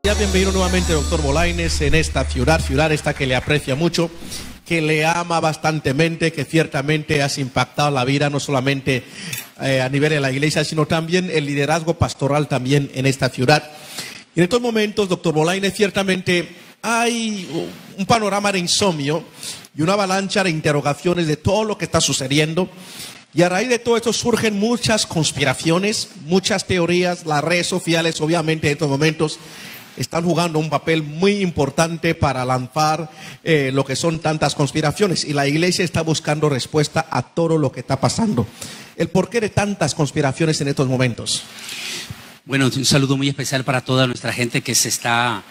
Ya bienvenido nuevamente, doctor Bolaños, en esta ciudad esta que le aprecia mucho, que le ama bastantemente, que ciertamente has impactado la vida no solamente a nivel de la iglesia, sino también el liderazgo pastoral también en esta ciudad. Y en estos momentos, doctor Bolaños, ciertamente hay un panorama de insomnio y una avalancha de interrogaciones de todo lo que está sucediendo. Y a raíz de todo esto surgen muchas conspiraciones, muchas teorías. Las redes sociales, obviamente, en estos momentos están jugando un papel muy importante para lanzar lo que son tantas conspiraciones. Y la iglesia está buscando respuesta a todo lo que está pasando. ¿El porqué de tantas conspiraciones en estos momentos? Bueno, un saludo muy especial para toda nuestra gente que se está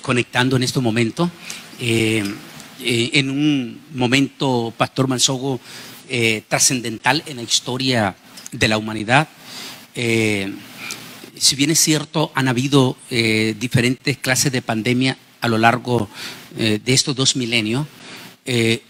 conectando en este momento. En un momento, Pastor Manzogo, trascendental en la historia de la humanidad. Si bien es cierto, han habido diferentes clases de pandemia a lo largo de estos 2 milenios,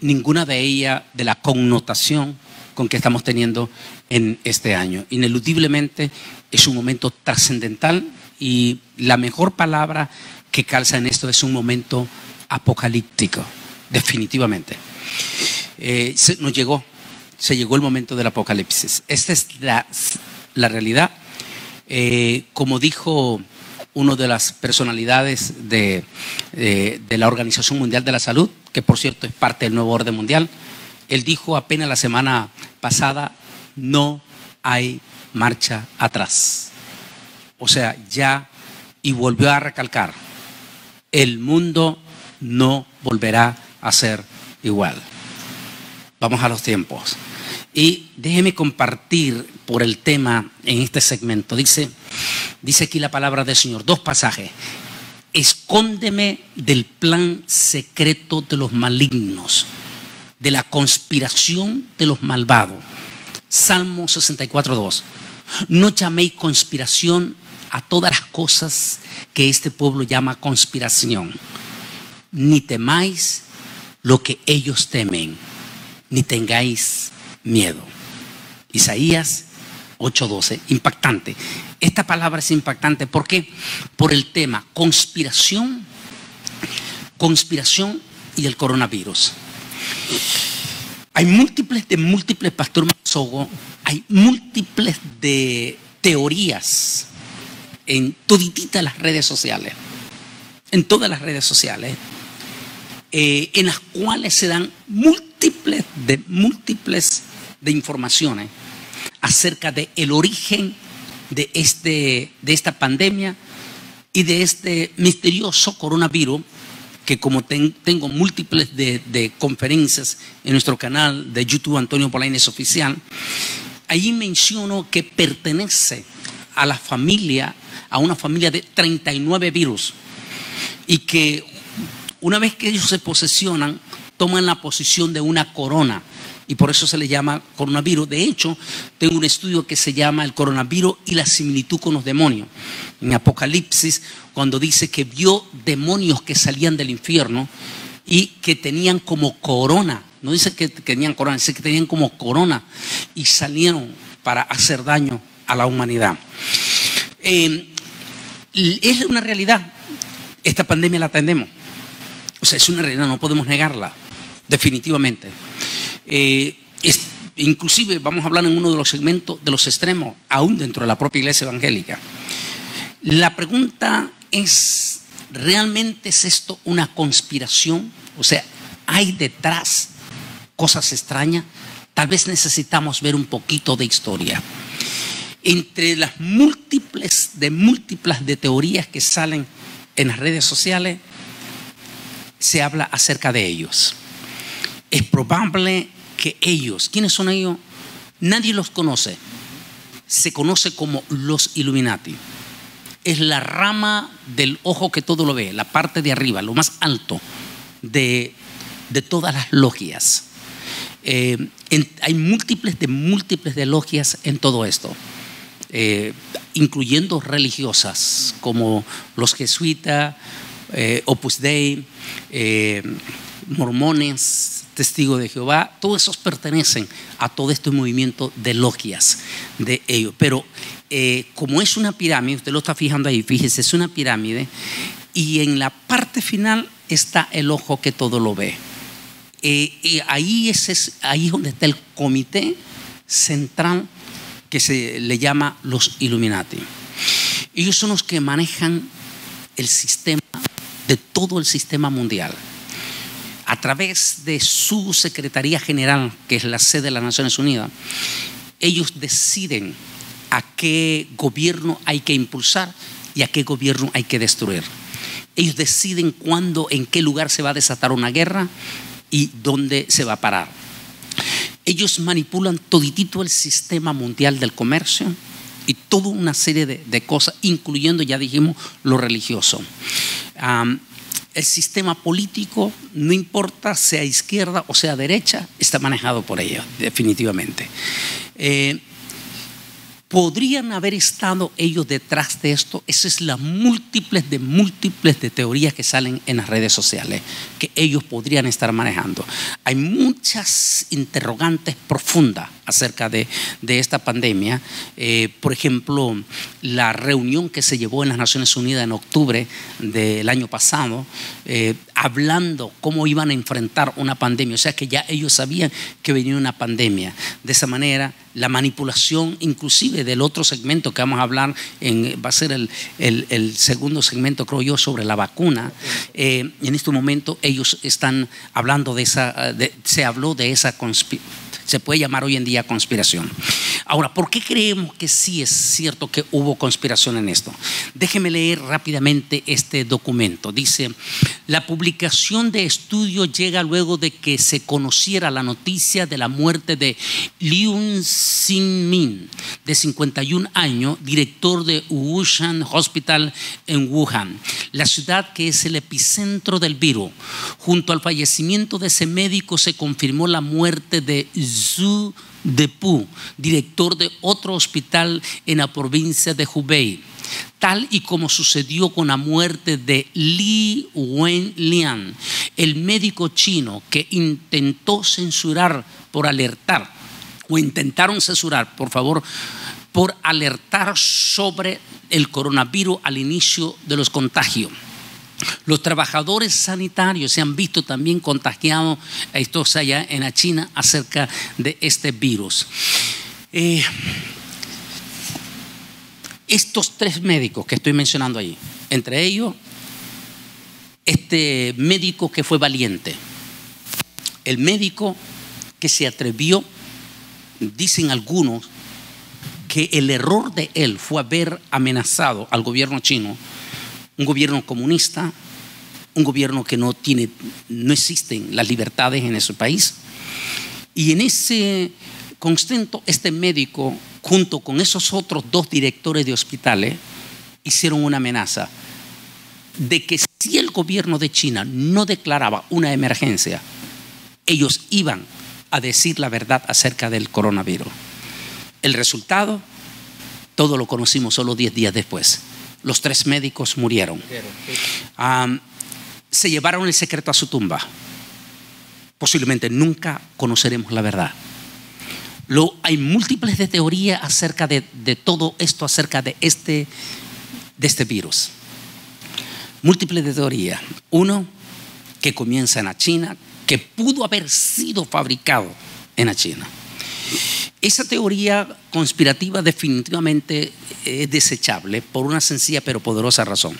ninguna de ellas de la connotación con que estamos teniendo en este año. Ineludiblemente es un momento trascendental y la mejor palabra que calza en esto es un momento apocalíptico, definitivamente. Se llegó el momento del apocalipsis. Esta es la realidad. Como dijo una de las personalidades de la Organización Mundial de la Salud, que por cierto es parte del nuevo orden mundial, él dijo apenas la semana pasada: no hay marcha atrás. O sea, y volvió a recalcar, el mundo no volverá a ser igual. Vamos a los tiempos. Y déjeme compartir por el tema en este segmento. Dice aquí la palabra del Señor, 2 pasajes. Escóndeme del plan secreto de los malignos, de la conspiración de los malvados. Salmo 64:2. No llaméis conspiración a todas las cosas que este pueblo llama conspiración, ni temáis lo que ellos temen, ni tengáis miedo. Isaías 8:12, impactante. Esta palabra es impactante. ¿Por qué? Por el tema conspiración y el coronavirus. Hay múltiples, Pastor Manzogo, hay múltiples de teorías en todititas las redes sociales, en todas las redes sociales, en las cuales se dan múltiples de informaciones acerca de el origen de esta pandemia y de este misterioso coronavirus, que como tengo múltiples de conferencias en nuestro canal de YouTube Antonio Bolaños Oficial, allí menciono que pertenece a una familia de 39 virus, y que una vez que ellos se posesionan, toman la posición de una corona, y por eso se le llama coronavirus. De hecho, tengo un estudio que se llama El coronavirus y la similitud con los demonios. En Apocalipsis, cuando dice que vio demonios que salían del infierno y que tenían como corona, no dice que tenían corona, dice que tenían como corona y salieron para hacer daño a la humanidad. Es una realidad. Esta pandemia la atendemos. O sea, es una realidad, no podemos negarla, definitivamente. Inclusive vamos a hablar en uno de los segmentos de los extremos, aún dentro de la propia iglesia evangélica. La pregunta es, ¿realmente es esto una conspiración? O sea, ¿hay detrás cosas extrañas? Tal vez necesitamos ver un poquito de historia. Entre las múltiples de teorías que salen en las redes sociales, se habla acerca de ellos. Es probable que ellos, ¿quiénes son ellos? Nadie los conoce. Se conoce como los Illuminati. Es la rama del ojo que todo lo ve, la parte de arriba, lo más alto de todas las logias. Hay múltiples de logias en todo esto, incluyendo religiosas como los jesuitas, Opus Dei, mormones, Testigos de Jehová. Todos esos pertenecen a todo este movimiento de logias de ellos. Pero como es una pirámide, usted lo está fijando ahí, fíjese, es una pirámide, y en la parte final está el ojo que todo lo ve. Y ahí es donde está el comité central que se le llama los Illuminati. Ellos son los que manejan el sistema, de todo el sistema mundial. A través de su Secretaría General, que es la sede de las Naciones Unidas, ellos deciden a qué gobierno hay que impulsar y a qué gobierno hay que destruir. Ellos deciden cuándo, en qué lugar se va a desatar una guerra y dónde se va a parar. Ellos manipulan toditito el sistema mundial del comercio y toda una serie de cosas, incluyendo, ya dijimos, lo religioso. El sistema político, no importa sea izquierda o sea derecha, está manejado por ellos, definitivamente. ¿Podrían haber estado ellos detrás de esto? Esa es la múltiples de teorías que salen en las redes sociales, que ellos podrían estar manejando. Hay muchas interrogantes profundas acerca de esta pandemia. Por ejemplo, la reunión que se llevó en las Naciones Unidas en octubre del año pasado, hablando cómo iban a enfrentar una pandemia. O sea que ya ellos sabían que venía una pandemia. De esa manera, la manipulación inclusive del otro segmento que vamos a hablar, va a ser el segundo segmento, creo yo, sobre la vacuna. En este momento ellos están hablando se habló de esa se puede llamar hoy en día conspiración. Ahora, ¿por qué creemos que sí es cierto que hubo conspiración en esto? Déjeme leer rápidamente este documento. Dice: la publicación de estudio llega luego de que se conociera la noticia de la muerte de Liu Xinmin, de 51 años, director de Wushan Hospital en Wuhan, la ciudad que es el epicentro del virus. Junto al fallecimiento de ese médico se confirmó la muerte de Zhu Depu, director de otro hospital en la provincia de Hubei, tal y como sucedió con la muerte de Li Wenlian, el médico chino que intentó censurar por alertar, o intentaron censurar, por favor, por alertar sobre el coronavirus al inicio de los contagios. Los trabajadores sanitarios se han visto también contagiados, estos allá en la China, acerca de este virus. Estos tres médicos que estoy mencionando ahí, entre ellos este médico que fue valiente, el médico que se atrevió, dicen algunos que el error de él fue haber amenazado al gobierno chino, un gobierno comunista, un gobierno que no existen las libertades en ese país. Y en ese contexto, este médico, junto con esos otros dos directores de hospitales, hicieron una amenaza de que si el gobierno de China no declaraba una emergencia, ellos iban a decir la verdad acerca del coronavirus. El resultado, todo lo conocimos solo 10 días después. Los tres médicos murieron. Se llevaron el secreto a su tumba. Posiblemente nunca conoceremos la verdad. Hay múltiples de teorías acerca de todo esto, acerca de este virus. Múltiples de teorías. Uno, que comienza en la China, que pudo haber sido fabricado en la China. Esa teoría conspirativa definitivamente es desechable por una sencilla pero poderosa razón.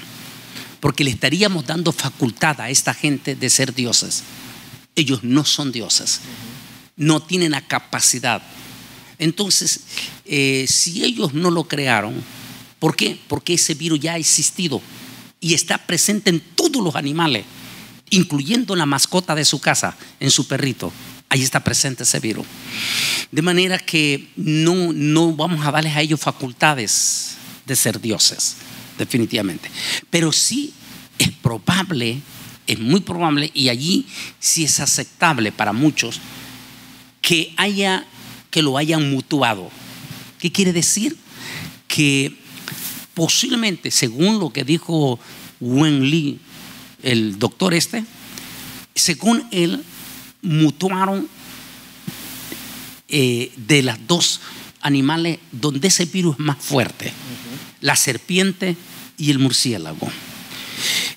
Porque le estaríamos dando facultad a esta gente de ser dioses. Ellos no son dioses. No tienen la capacidad. Entonces, si ellos no lo crearon, ¿por qué? Porque ese virus ya ha existido y está presente en todos los animales, incluyendo la mascota de su casa, en su perrito. Ahí está presente ese virus. De manera que no vamos a darles a ellos facultades de ser dioses, definitivamente. Pero sí es probable, es muy probable, y allí sí es aceptable para muchos, que lo hayan mutuado. ¿Qué quiere decir? Que posiblemente, según lo que dijo Wen Li, el doctor según él, mutuaron de las dos animales donde ese virus es más fuerte, la serpiente y el murciélago.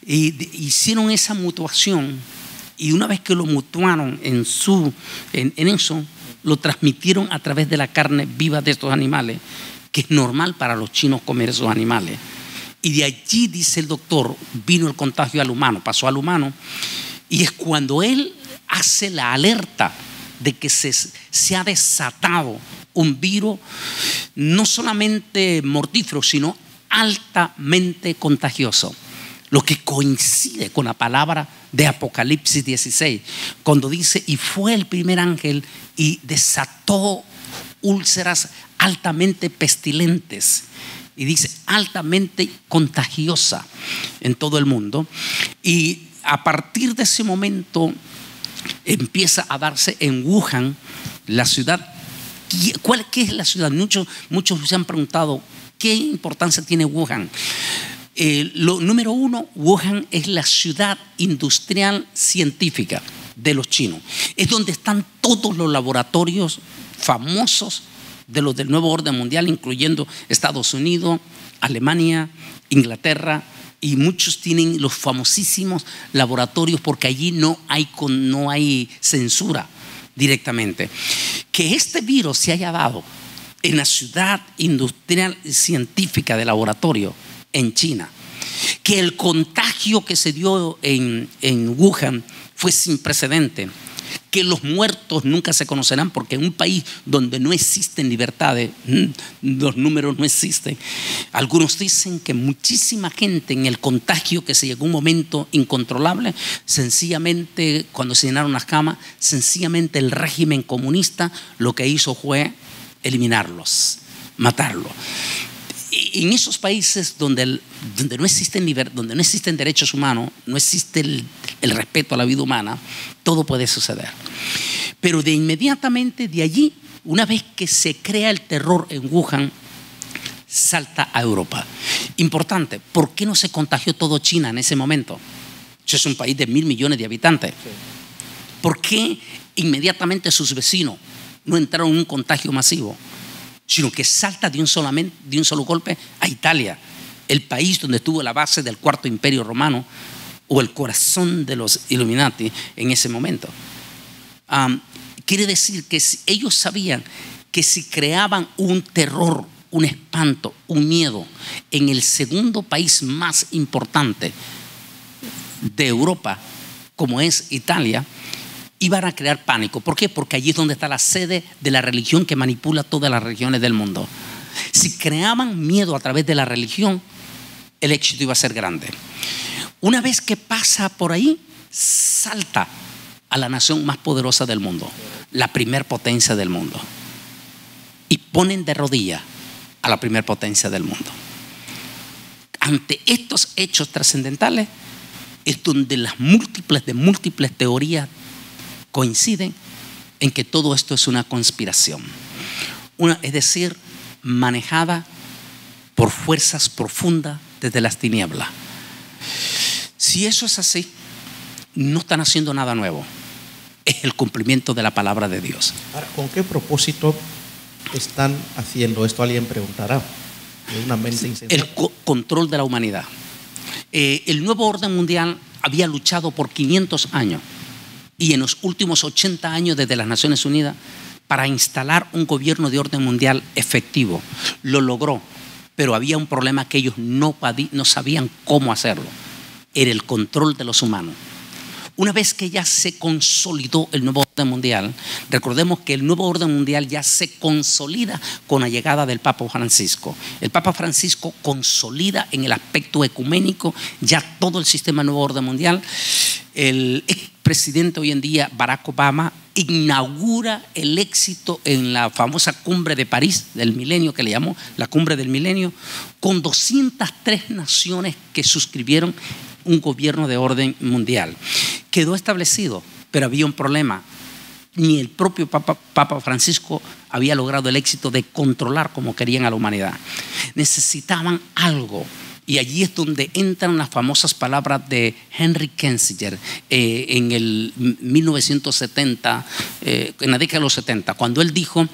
Y hicieron esa mutuación, y una vez que lo mutuaron en eso, lo transmitieron a través de la carne viva de estos animales, que es normal para los chinos comer esos animales. Y de allí, dice el doctor, vino el contagio al humano, pasó al humano, y es cuando él hace la alerta de que se ha desatado un virus no solamente mortífero, sino altamente contagioso. Lo que coincide con la palabra de Apocalipsis 16, cuando dice: y fue el primer ángel y desató úlceras altamente pestilentes. Y dice altamente contagiosa en todo el mundo. Y a partir de ese momento empieza a darse en Wuhan, la ciudad. ¿Qué es la ciudad? Muchos se han preguntado qué importancia tiene Wuhan. Lo número uno, Wuhan es la ciudad industrial científica de los chinos. Es donde están todos los laboratorios famosos de los del nuevo orden mundial, incluyendo Estados Unidos, Alemania, Inglaterra, y muchos tienen los famosísimos laboratorios porque allí no hay censura directamente. Que este virus se haya dado en la ciudad industrial científica de laboratorio en China, que el contagio que se dio en Wuhan fue sin precedente, que los muertos nunca se conocerán, porque en un país donde no existen libertades, los números no existen. Algunos dicen que muchísima gente en el contagio, que se llegó a un momento incontrolable, sencillamente cuando se llenaron las camas, sencillamente el régimen comunista lo que hizo fue eliminarlos, matarlos. Y en esos países donde no existen donde no existen derechos humanos, no existe el respeto a la vida humana, todo puede suceder. Pero de inmediatamente de allí, una vez que se crea el terror en Wuhan, salta a Europa. Importante, ¿por qué no se contagió todo China en ese momento? Eso es un país de 1.000 millones de habitantes. ¿Por qué inmediatamente sus vecinos no entraron en un contagio masivo? Sino que salta de un solo golpe a Italia, el país donde estuvo la base del Cuarto Imperio Romano, o el corazón de los Illuminati en ese momento. Quiere decir que ellos sabían que si creaban un terror, un espanto, un miedo en el segundo país más importante de Europa, como es Italia, iban a crear pánico. ¿Por qué? Porque allí es donde está la sede de la religión que manipula todas las regiones del mundo. Si creaban miedo a través de la religión, el éxito iba a ser grande. Una vez que pasa por ahí, salta a la nación más poderosa del mundo, la primer potencia del mundo, y ponen de rodillas a la primer potencia del mundo. Ante estos hechos trascendentales es donde las múltiples teorías coinciden en que todo esto es una conspiración, es decir, manejada por fuerzas profundas desde las tinieblas. Si eso es así, no están haciendo nada nuevo, es el cumplimiento de la palabra de Dios. Ahora, ¿con qué propósito están haciendo esto? Alguien preguntará. Una mente insensata. El control de la humanidad. El nuevo orden mundial había luchado por 500 años y en los últimos 80 años desde las Naciones Unidas para instalar un gobierno de orden mundial efectivo. Lo logró, pero había un problema que ellos no sabían cómo hacerlo. Era el control de los humanos. Una vez que ya se consolidó el nuevo orden mundial, recordemos que el nuevo orden mundial ya se consolida con la llegada del Papa Francisco. El Papa Francisco consolida en el aspecto ecuménico ya todo el sistema nuevo orden mundial. El expresidente hoy en día, Barack Obama, inaugura el éxito en la famosa cumbre de París del milenio, que le llamó la cumbre del milenio, con 203 naciones que suscribieron un gobierno de orden mundial. Quedó establecido, pero había un problema. Ni el propio Papa Francisco había logrado el éxito de controlar como querían a la humanidad. Necesitaban algo. Y allí es donde entran las famosas palabras de Henry Kissinger en el 1970, en la década de los 70, cuando él dijo: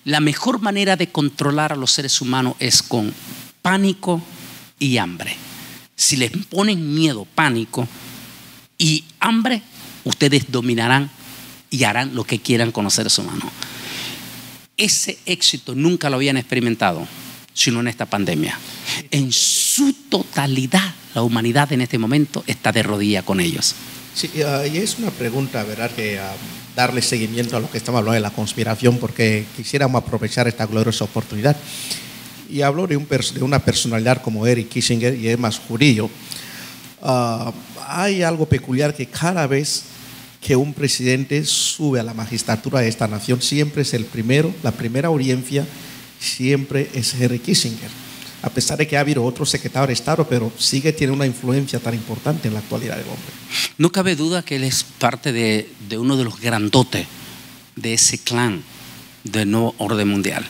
La mejor manera de controlar a los seres humanos es con pánico y hambre. Si les ponen miedo, pánico y hambre, ustedes dominarán y harán lo que quieran con los seres humanos. Ese éxito nunca lo habían experimentado, sino en esta pandemia. En su totalidad, la humanidad en este momento está de rodillas con ellos. Sí, y es una pregunta, ¿verdad? Que darle seguimiento a lo que estamos hablando de la conspiración, porque quisiéramos aprovechar esta gloriosa oportunidad. Y hablo de una personalidad como Henry Kissinger, y es más judío. Hay algo peculiar, que cada vez que un presidente sube a la magistratura de esta nación, siempre es el primero, la primera audiencia siempre es Henry Kissinger. A pesar de que ha habido otro secretario de Estado, pero tiene una influencia tan importante en la actualidad del hombre. No cabe duda que él es parte de uno de los grandotes de ese clan del nuevo orden mundial.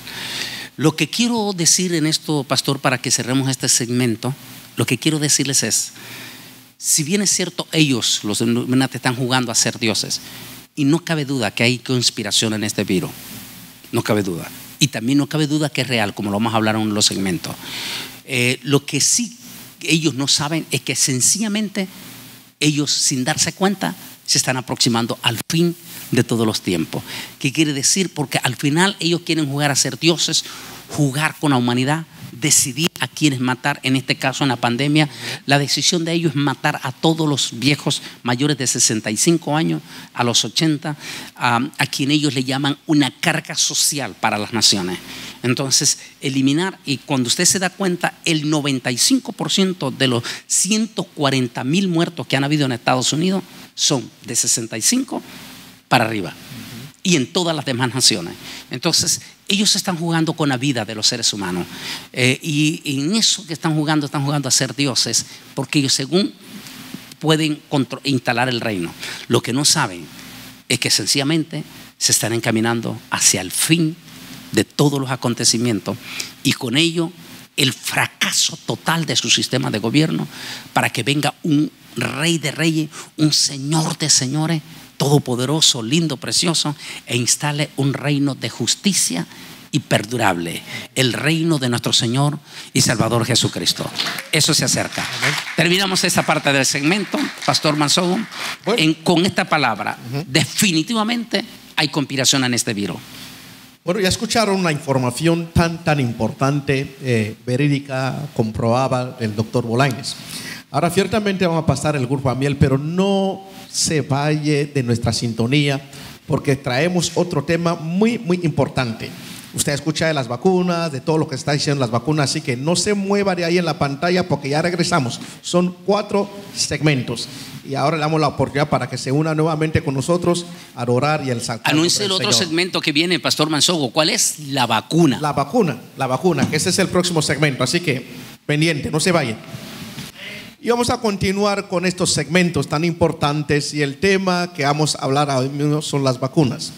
Lo que quiero decir en esto, pastor, para que cerremos este segmento, lo que quiero decirles es, si bien es cierto, ellos, los Illuminati, están jugando a ser dioses, y no cabe duda que hay conspiración en este virus, no cabe duda. Y también no cabe duda que es real, como lo vamos a hablar en los segmentos. Lo que sí ellos no saben es que sencillamente ellos, sin darse cuenta, se están aproximando al fin de todos los tiempos. ¿Qué quiere decir? Porque al final ellos quieren jugar a ser dioses, jugar con la humanidad, decidir a quiénes matar. En este caso, en la pandemia, la decisión de ellos es matar a todos los viejos mayores de 65 años, a los 80, a quien ellos le llaman una carga social para las naciones. Entonces, eliminar, y cuando usted se da cuenta, el 95% de los 140,000 muertos que han habido en Estados Unidos son de 65 para arriba, y en todas las demás naciones. Entonces, ellos están jugando con la vida de los seres humanos, y en eso que están jugando a ser dioses, porque ellos según pueden instalar el reino. Lo que no saben es que sencillamente se están encaminando hacia el fin de todos los acontecimientos, y con ello el fracaso total de su sistema de gobierno, para que venga un rey de reyes, un señor de señores, todopoderoso, lindo, precioso, e instale un reino de justicia y perdurable, el reino de nuestro Señor y Salvador Jesucristo. Eso se acerca. Amén. Terminamos esta parte del segmento, Pastor Mansogo, con esta palabra. Definitivamente hay conspiración en este virus. Bueno, ya escucharon una información tan importante, verídica, comprobada, del doctor Bolañes. Ahora ciertamente vamos a pasar el grupo Amiel, pero no se vaya de nuestra sintonía, porque traemos otro tema muy importante. Usted escucha de las vacunas, de todo lo que está diciendo las vacunas, así que no se mueva de ahí en la pantalla, porque ya regresamos. Son 4 segmentos, y ahora le damos la oportunidad para que se una nuevamente con nosotros a orar y el saltar. Anuncie el otro segmento que viene, Pastor Mansogo. ¿Cuál es? La vacuna. La vacuna, que ese es el próximo segmento, así que pendiente, no se vayan. Y vamos a continuar con estos segmentos tan importantes, y el tema que vamos a hablar ahora mismo son las vacunas.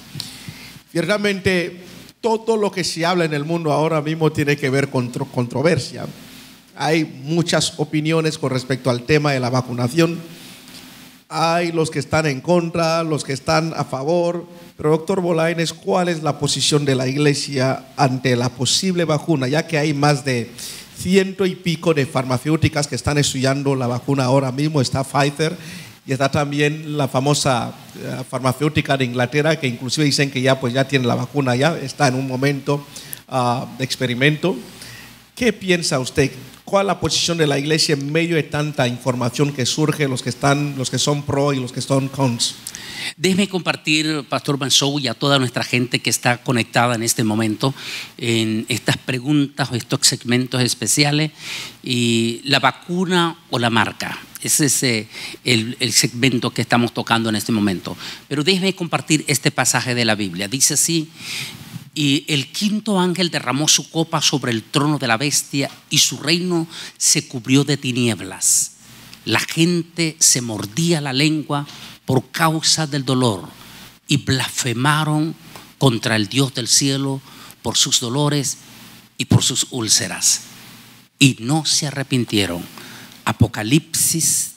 Ciertamente, todo lo que se habla en el mundo ahora mismo tiene que ver con controversia. Hay muchas opiniones con respecto al tema de la vacunación. Hay los que están en contra, los que están a favor. Pero doctor Bolañes, ¿cuál es la posición de la iglesia ante la posible vacuna? Ya que hay más de 100 y pico de farmacéuticas que están estudiando la vacuna ahora mismo. Está Pfizer y está también la famosa farmacéutica de Inglaterra, que inclusive dicen que ya tiene la vacuna, ya está en un momento de experimento. ¿Qué piensa usted? ¿Cuál es la posición de la iglesia en medio de tanta información que surge, los que son pro y los que son cons? Déjeme compartir, Pastor Mansogo, y a toda nuestra gente que está conectada en este momento en estas preguntas o estos segmentos especiales, y la vacuna o la marca. Ese es el segmento que estamos tocando en este momento. Pero déjeme compartir este pasaje de la Biblia. Dice así: y el quinto ángel derramó su copa sobre el trono de la bestia, y su reino se cubrió de tinieblas. La gente se mordía la lengua por causa del dolor, y blasfemaron contra el Dios del cielo por sus dolores y por sus úlceras, y no se arrepintieron. Apocalipsis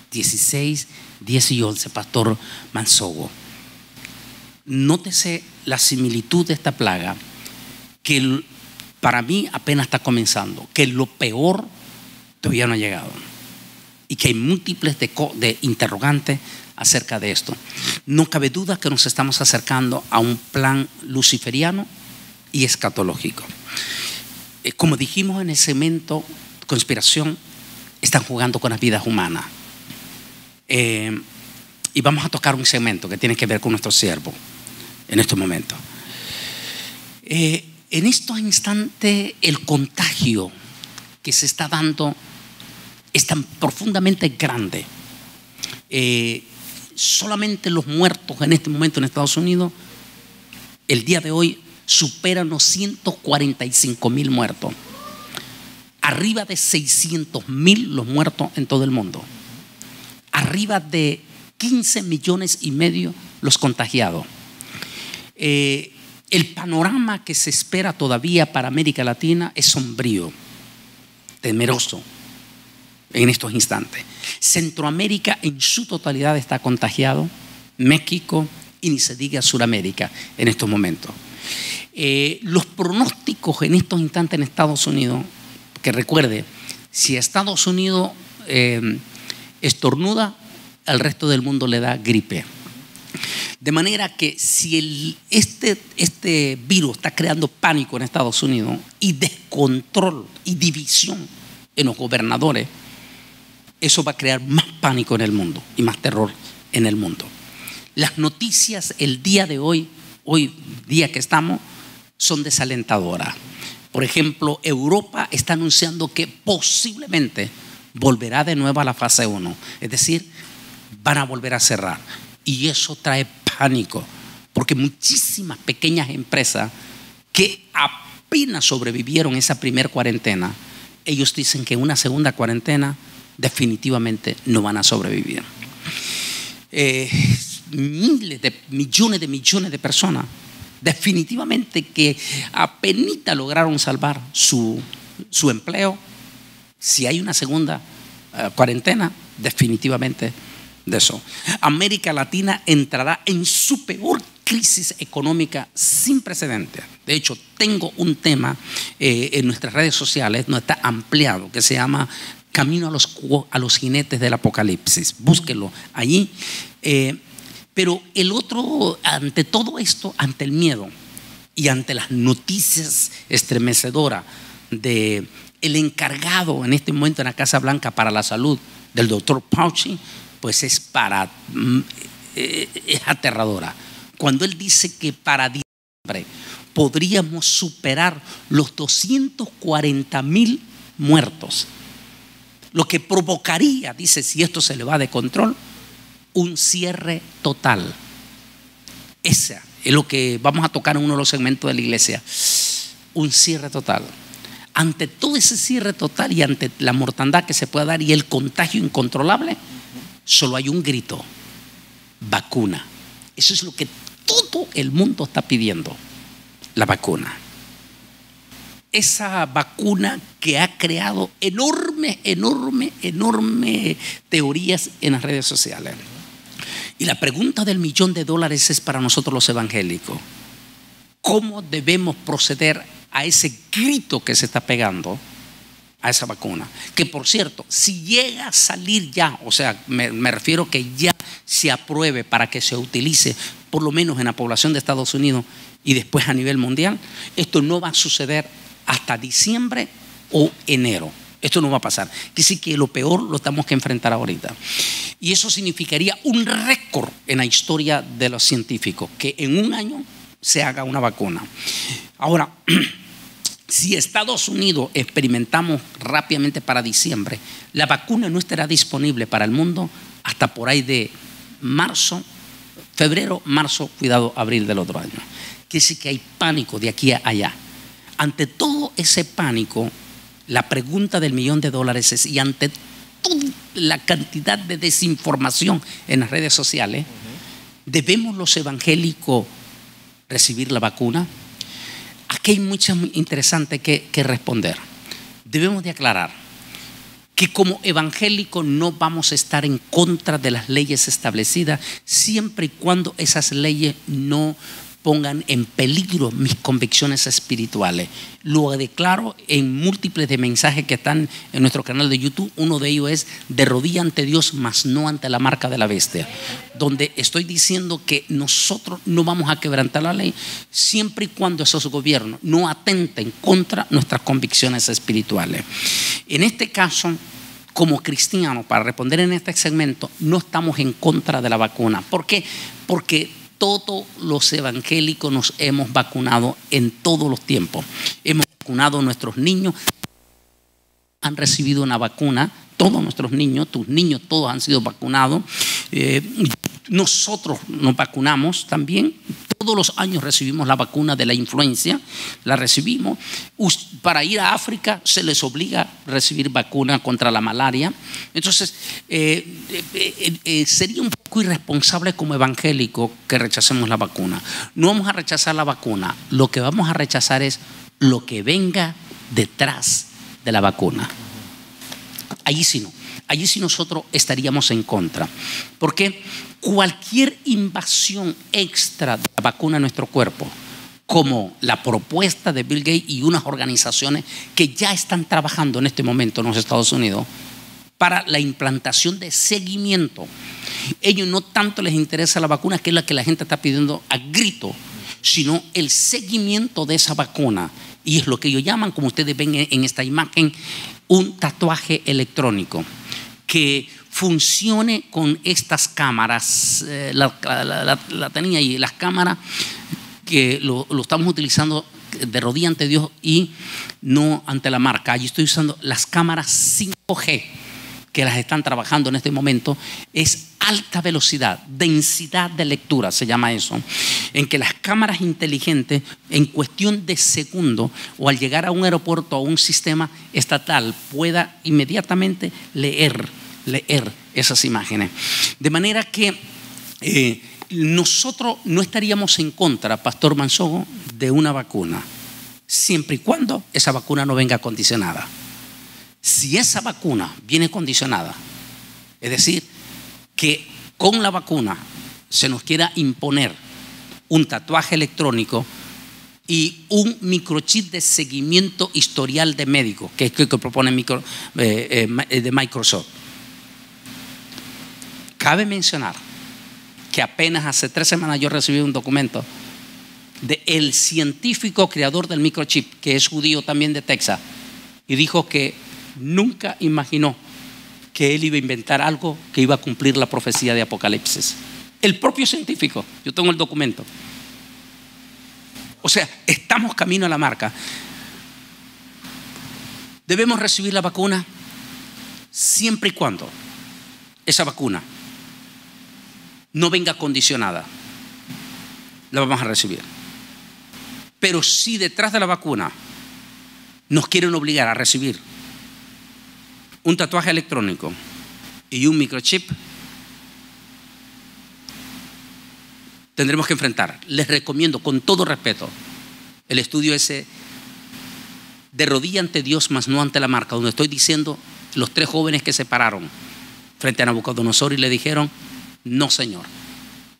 16, 10 y 11, Pastor Mansogo. Nótese la similitud de esta plaga que para mí apenas está comenzando, que lo peor todavía no ha llegado y que hay múltiples de interrogantes acerca de esto. No cabe duda que nos estamos acercando a un plan luciferiano y escatológico. Como dijimos en el segmento conspiración, están jugando con las vidas humanas. Y vamos a tocar un segmento que tiene que ver con nuestro siervo en estos momentos. En estos instantes el contagio que se está dando es tan profundamente grande. Solamente los muertos en este momento en Estados Unidos, el día de hoy, superan los 145,000 muertos. Arriba de 600,000 los muertos en todo el mundo. Arriba de 15,5 millones los contagiados. El panorama que se espera todavía para América Latina es sombrío, temeroso en estos instantes. Centroamérica en su totalidad está contagiado, México y ni se diga Suramérica en estos momentos. Los pronósticos en estos instantes en Estados Unidos, que recuerde, si Estados Unidos estornuda, al resto del mundo le da gripe. De manera que si este virus está creando pánico en Estados Unidos y descontrol y división en los gobernadores, eso va a crear más pánico en el mundo y más terror en el mundo. Las noticias el día de hoy día que estamos, son desalentadoras. Por ejemplo, Europa está anunciando que posiblemente volverá de nuevo a la fase 1, es decir, van a volver a cerrar. Y eso trae pánico, porque muchísimas pequeñas empresas que apenas sobrevivieron esa primera cuarentena, ellos dicen que una segunda cuarentena definitivamente no van a sobrevivir. Millones de personas definitivamente que apenas lograron salvar su empleo. Si hay una segunda cuarentena, definitivamente de eso. América Latina entrará en su peor crisis económica sin precedentes. De hecho, tengo un tema en nuestras redes sociales, no está ampliado, que se llama Camino a los jinetes del apocalipsis. Búsquenlo allí. Pero el otro, ante todo esto, ante el miedo y ante las noticias estremecedoras de el encargado en este momento en la Casa Blanca para la salud, del doctor Fauci, pues es aterradora. Cuando él dice que para diciembre podríamos superar los 240,000 muertos, lo que provocaría, dice, si esto se le va de control, un cierre total. Ese es lo que vamos a tocar en uno de los segmentos de la iglesia. Un cierre total. Ante todo ese cierre total y ante la mortandad que se pueda dar y el contagio incontrolable, solo hay un grito: vacuna. Eso es lo que todo el mundo está pidiendo, la vacuna. Esa vacuna que ha creado enorme teorías en las redes sociales. Y la pregunta del $1.000.000 es para nosotros los evangélicos: ¿cómo debemos proceder a ese grito que se está pegando a esa vacuna? Que por cierto, si llega a salir ya, o sea, me refiero que ya se apruebe para que se utilice por lo menos en la población de Estados Unidos y después a nivel mundial, esto no va a suceder hasta diciembre o enero. Esto no va a pasar. Quiere decir que lo peor lo tenemos que enfrentar ahorita. Y eso significaría un récord en la historia de los científicos, que en un año se haga una vacuna. Ahora, si Estados Unidos experimentamos rápidamente para diciembre, la vacuna no estará disponible para el mundo hasta por ahí de febrero, marzo, abril del otro año. Quiere decir que hay pánico de aquí a allá. Ante todo ese pánico, la pregunta del $1.000.000 es, y ante toda la cantidad de desinformación en las redes sociales, ¿debemos los evangélicos recibir la vacuna? Aquí hay mucho interesante que responder. Debemos de aclarar que como evangélicos no vamos a estar en contra de las leyes establecidas siempre y cuando esas leyes no pongan en peligro mis convicciones espirituales. Lo declaro en múltiples de mensajes que están en nuestro canal de YouTube. Uno de ellos es de rodilla ante Dios, mas no ante la marca de la bestia, donde estoy diciendo que nosotros no vamos a quebrantar la ley siempre y cuando esos gobiernos no atenten contra nuestras convicciones espirituales. En este caso, como cristianos, para responder en este segmento, no estamos en contra de la vacuna. ¿Por qué? Porque todos los evangélicos nos hemos vacunado en todos los tiempos. Hemos vacunado a nuestros niños, han recibido una vacuna, todos nuestros niños, tus niños todos han sido vacunados. Nosotros nos vacunamos también. Todos los años recibimos la vacuna de la influenza, la recibimos. Para ir a África se les obliga a recibir vacuna contra la malaria. Entonces, sería un poco irresponsable como evangélico que rechacemos la vacuna. No vamos a rechazar la vacuna. Lo que vamos a rechazar es lo que venga detrás de la vacuna. Allí sí no. Allí sí nosotros estaríamos en contra. Porque cualquier invasión extra de la vacuna en nuestro cuerpo, como la propuesta de Bill Gates y unas organizaciones que ya están trabajando en este momento en los Estados Unidos para la implantación de seguimiento. Ellos no tanto les interesa la vacuna, que es la que la gente está pidiendo a grito, sino el seguimiento de esa vacuna. Y es lo que ellos llaman, como ustedes ven en esta imagen, un tatuaje electrónico que funcione con estas cámaras. La tenía ahí, las cámaras que lo estamos utilizando de rodilla ante Dios y no ante la marca. Allí estoy usando las cámaras 5G que las están trabajando en este momento. Es alta velocidad, densidad de lectura se llama eso, en que las cámaras inteligentes en cuestión de segundos o al llegar a un aeropuerto o a un sistema estatal pueda inmediatamente leer esas imágenes. De manera que nosotros no estaríamos en contra, Pastor Mansogo, de una vacuna, siempre y cuando esa vacuna no venga condicionada. Si esa vacuna viene condicionada, es decir, que con la vacuna se nos quiera imponer un tatuaje electrónico y un microchip de seguimiento historial de médico, que es lo que propone de Microsoft. Cabe mencionar que apenas hace 3 semanas yo recibí un documento del científico creador del microchip, que es judío también de Texas, y dijo que nunca imaginó que él iba a inventar algo que iba a cumplir la profecía de Apocalipsis. El propio científico, yo tengo el documento. O sea, estamos camino a la marca. Debemos recibir la vacuna siempre y cuando esa vacuna no venga condicionada. La vamos a recibir. Pero si detrás de la vacuna nos quieren obligar a recibir un tatuaje electrónico y un microchip, tendremos que enfrentar. Les recomiendo con todo respeto el estudio ese de rodilla ante Dios, mas no ante la marca, donde estoy diciendo los 3 jóvenes que se pararon frente a Nabucodonosor y le dijeron: no, Señor,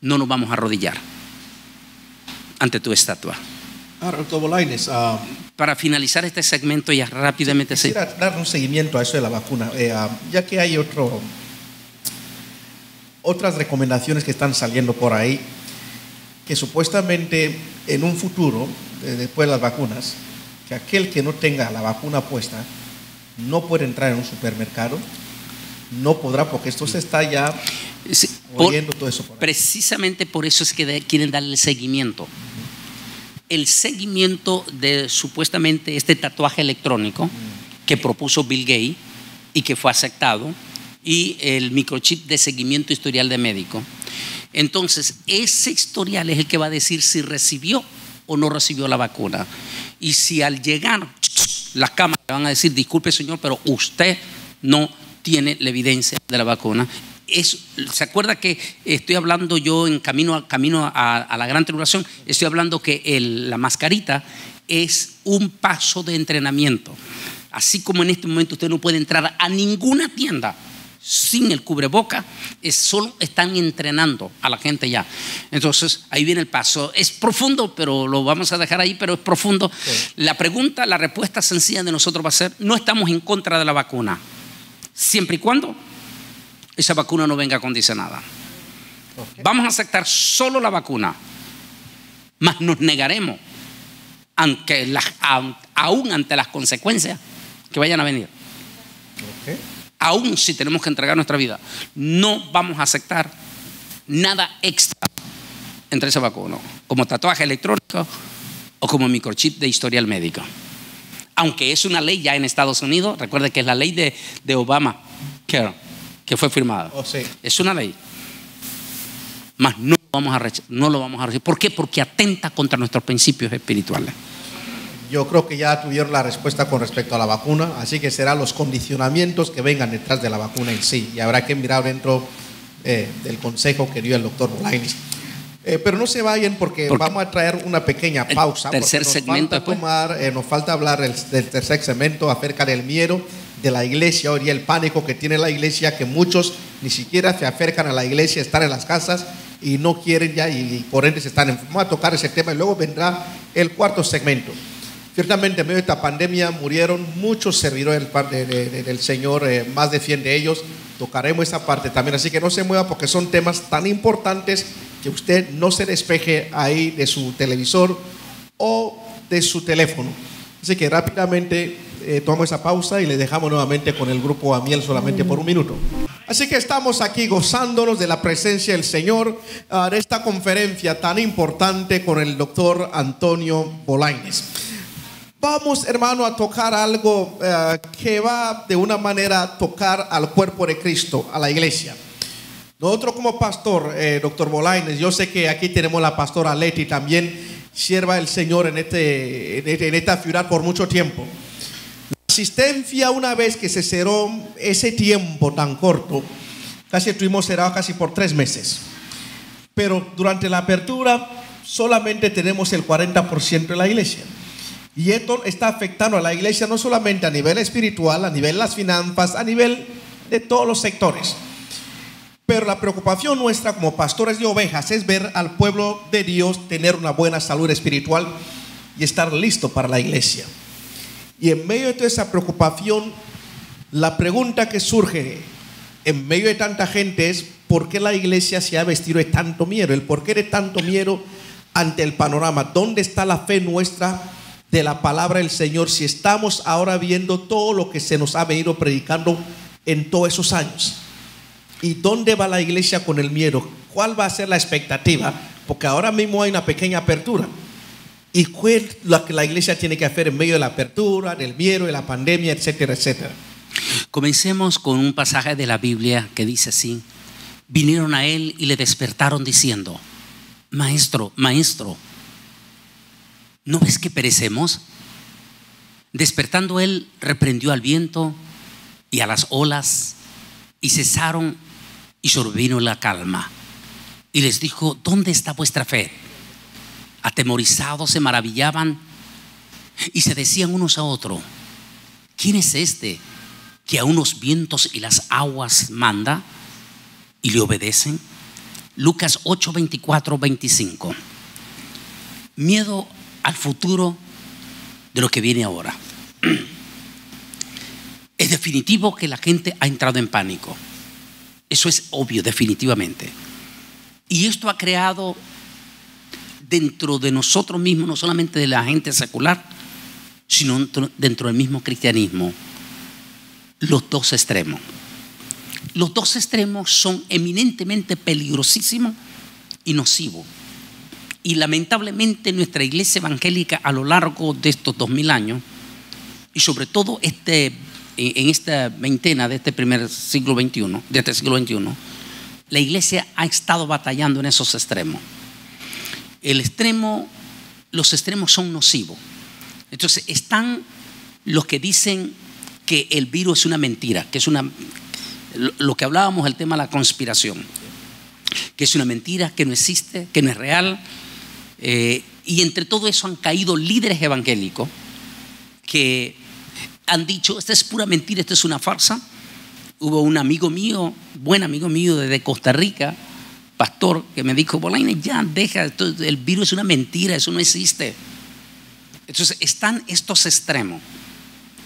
no nos vamos a arrodillar ante tu estatua. Doctor Bolañes, para finalizar este segmento ya rápidamente. Quisiera dar un seguimiento a eso de la vacuna, ya que hay otras recomendaciones que están saliendo por ahí, que supuestamente en un futuro, después de las vacunas, que aquel que no tenga la vacuna puesta no puede entrar en un supermercado, no podrá, porque esto se está ya oyendo todo eso por ahí. Precisamente por eso es que quieren darle seguimiento. El seguimiento de supuestamente este tatuaje electrónico que propuso Bill Gates y que fue aceptado, y el microchip de seguimiento historial de médico. Entonces, ese historial es el que va a decir si recibió o no recibió la vacuna. Y si al llegar las cámaras le van a decir: disculpe, señor, pero usted no tiene la evidencia de la vacuna. ¿Se acuerda que estoy hablando yo en camino a la gran tribulación? Estoy hablando que la mascarita es un paso de entrenamiento. Así como en este momento usted no puede entrar a ninguna tienda sin el cubreboca, solo están entrenando a la gente ya. Entonces ahí viene el paso. Es profundo, pero lo vamos a dejar ahí, pero es profundo. Sí. La respuesta sencilla de nosotros va a ser: no estamos en contra de la vacuna, siempre y cuando esa vacuna no venga condicionada. Okay. Vamos a aceptar solo la vacuna, mas nos negaremos aún ante las consecuencias que vayan a venir. Okay. Aún si tenemos que entregar nuestra vida, no vamos a aceptar nada extra entre esa vacuna, como tatuaje electrónico o como microchip de historial médico. Aunque es una ley ya en Estados Unidos, recuerde que es la ley de Obama que fue firmada. Oh, sí. Es una ley, mas no lo vamos a recibir. ¿Por qué? Porque atenta contra nuestros principios espirituales. Yo creo que ya tuvieron la respuesta con respecto a la vacuna, así que serán los condicionamientos que vengan detrás de la vacuna en sí, y habrá que mirar dentro del consejo que dio el doctor Bolaños. Pero no se vayan porque vamos a traer una pequeña pausa. Tercer segmento. Nos falta hablar del tercer segmento acerca del miedo de la iglesia hoy día, el pánico que tiene la iglesia, que muchos ni siquiera se acercan a la iglesia, están en las casas y no quieren ya, y por ende se están enfermos. Vamos a tocar ese tema y luego vendrá el cuarto segmento. Ciertamente en medio de esta pandemia murieron muchos servidores del Señor, más de 100 de ellos. Tocaremos esa parte también, así que no se mueva porque son temas tan importantes que usted no se despeje ahí de su televisor o de su teléfono. Así que rápidamente tomamos esa pausa y le dejamos nuevamente con el grupo Amiel solamente por un minuto. Así que estamos aquí gozándonos de la presencia del Señor, de esta conferencia tan importante con el doctor Antonio Bolaños. Vamos, hermano, a tocar algo que va de una manera a tocar al cuerpo de Cristo, a la iglesia. Nosotros como pastor, doctor Bolaños, yo sé que aquí tenemos la pastora Leti, también sierva del Señor en esta ciudad por mucho tiempo. La asistencia, una vez que se cerró ese tiempo tan corto, casi estuvimos cerrados casi por 3 meses. Pero durante la apertura solamente tenemos el 40% de la iglesia. Y esto está afectando a la iglesia no solamente a nivel espiritual, a nivel de las finanzas, a nivel de todos los sectores. Pero la preocupación nuestra como pastores de ovejas es ver al pueblo de Dios tener una buena salud espiritual y estar listo para la iglesia. Y en medio de toda esa preocupación, la pregunta que surge en medio de tanta gente es: ¿por qué la iglesia se ha vestido de tanto miedo? El por qué de tanto miedo ante el panorama. ¿Dónde está la fe nuestra de la palabra del Señor si estamos ahora viendo todo lo que se nos ha venido predicando en todos esos años? ¿Y dónde va la iglesia con el miedo? ¿Cuál va a ser la expectativa? Porque ahora mismo hay una pequeña apertura. ¿Y cuál es lo que la iglesia tiene que hacer en medio de la apertura, del miedo, de la pandemia, etcétera, etcétera? Comencemos con un pasaje de la Biblia que dice así: vinieron a él y le despertaron diciendo: Maestro, maestro, ¿no ves que perecemos? Despertando él, reprendió al viento y a las olas, y cesaron, y sobrevino la calma. Y les dijo: ¿dónde está vuestra fe? Atemorizados se maravillaban y se decían unos a otros: ¿quién es este que a unos vientos y las aguas manda y le obedecen? Lucas 8, 24, 25. Miedo al futuro de lo que viene ahora. Es definitivo que la gente ha entrado en pánico. Eso es obvio, definitivamente. Y esto ha creado dentro de nosotros mismos, no solamente de la gente secular, sino dentro del mismo cristianismo, los dos extremos. Los dos extremos son eminentemente peligrosísimos y nocivos. Y lamentablemente nuestra iglesia evangélica a lo largo de estos 2000 años, y sobre todo en esta veintena de este primer siglo XXI, de este siglo XXI, la iglesia ha estado batallando en esos extremos. Los extremos son nocivos. Entonces están los que dicen que el virus es una mentira, que es lo que hablábamos, el tema de la conspiración, que es una mentira, que no existe, que no es real. Y entre todo eso han caído líderes evangélicos que han dicho: esta es pura mentira, esta es una farsa, Hubo un amigo mío, buen amigo mío desde Costa Rica, pastor, que me dijo: Bolaños, ya deja, el virus es una mentira, eso no existe. Entonces están estos extremos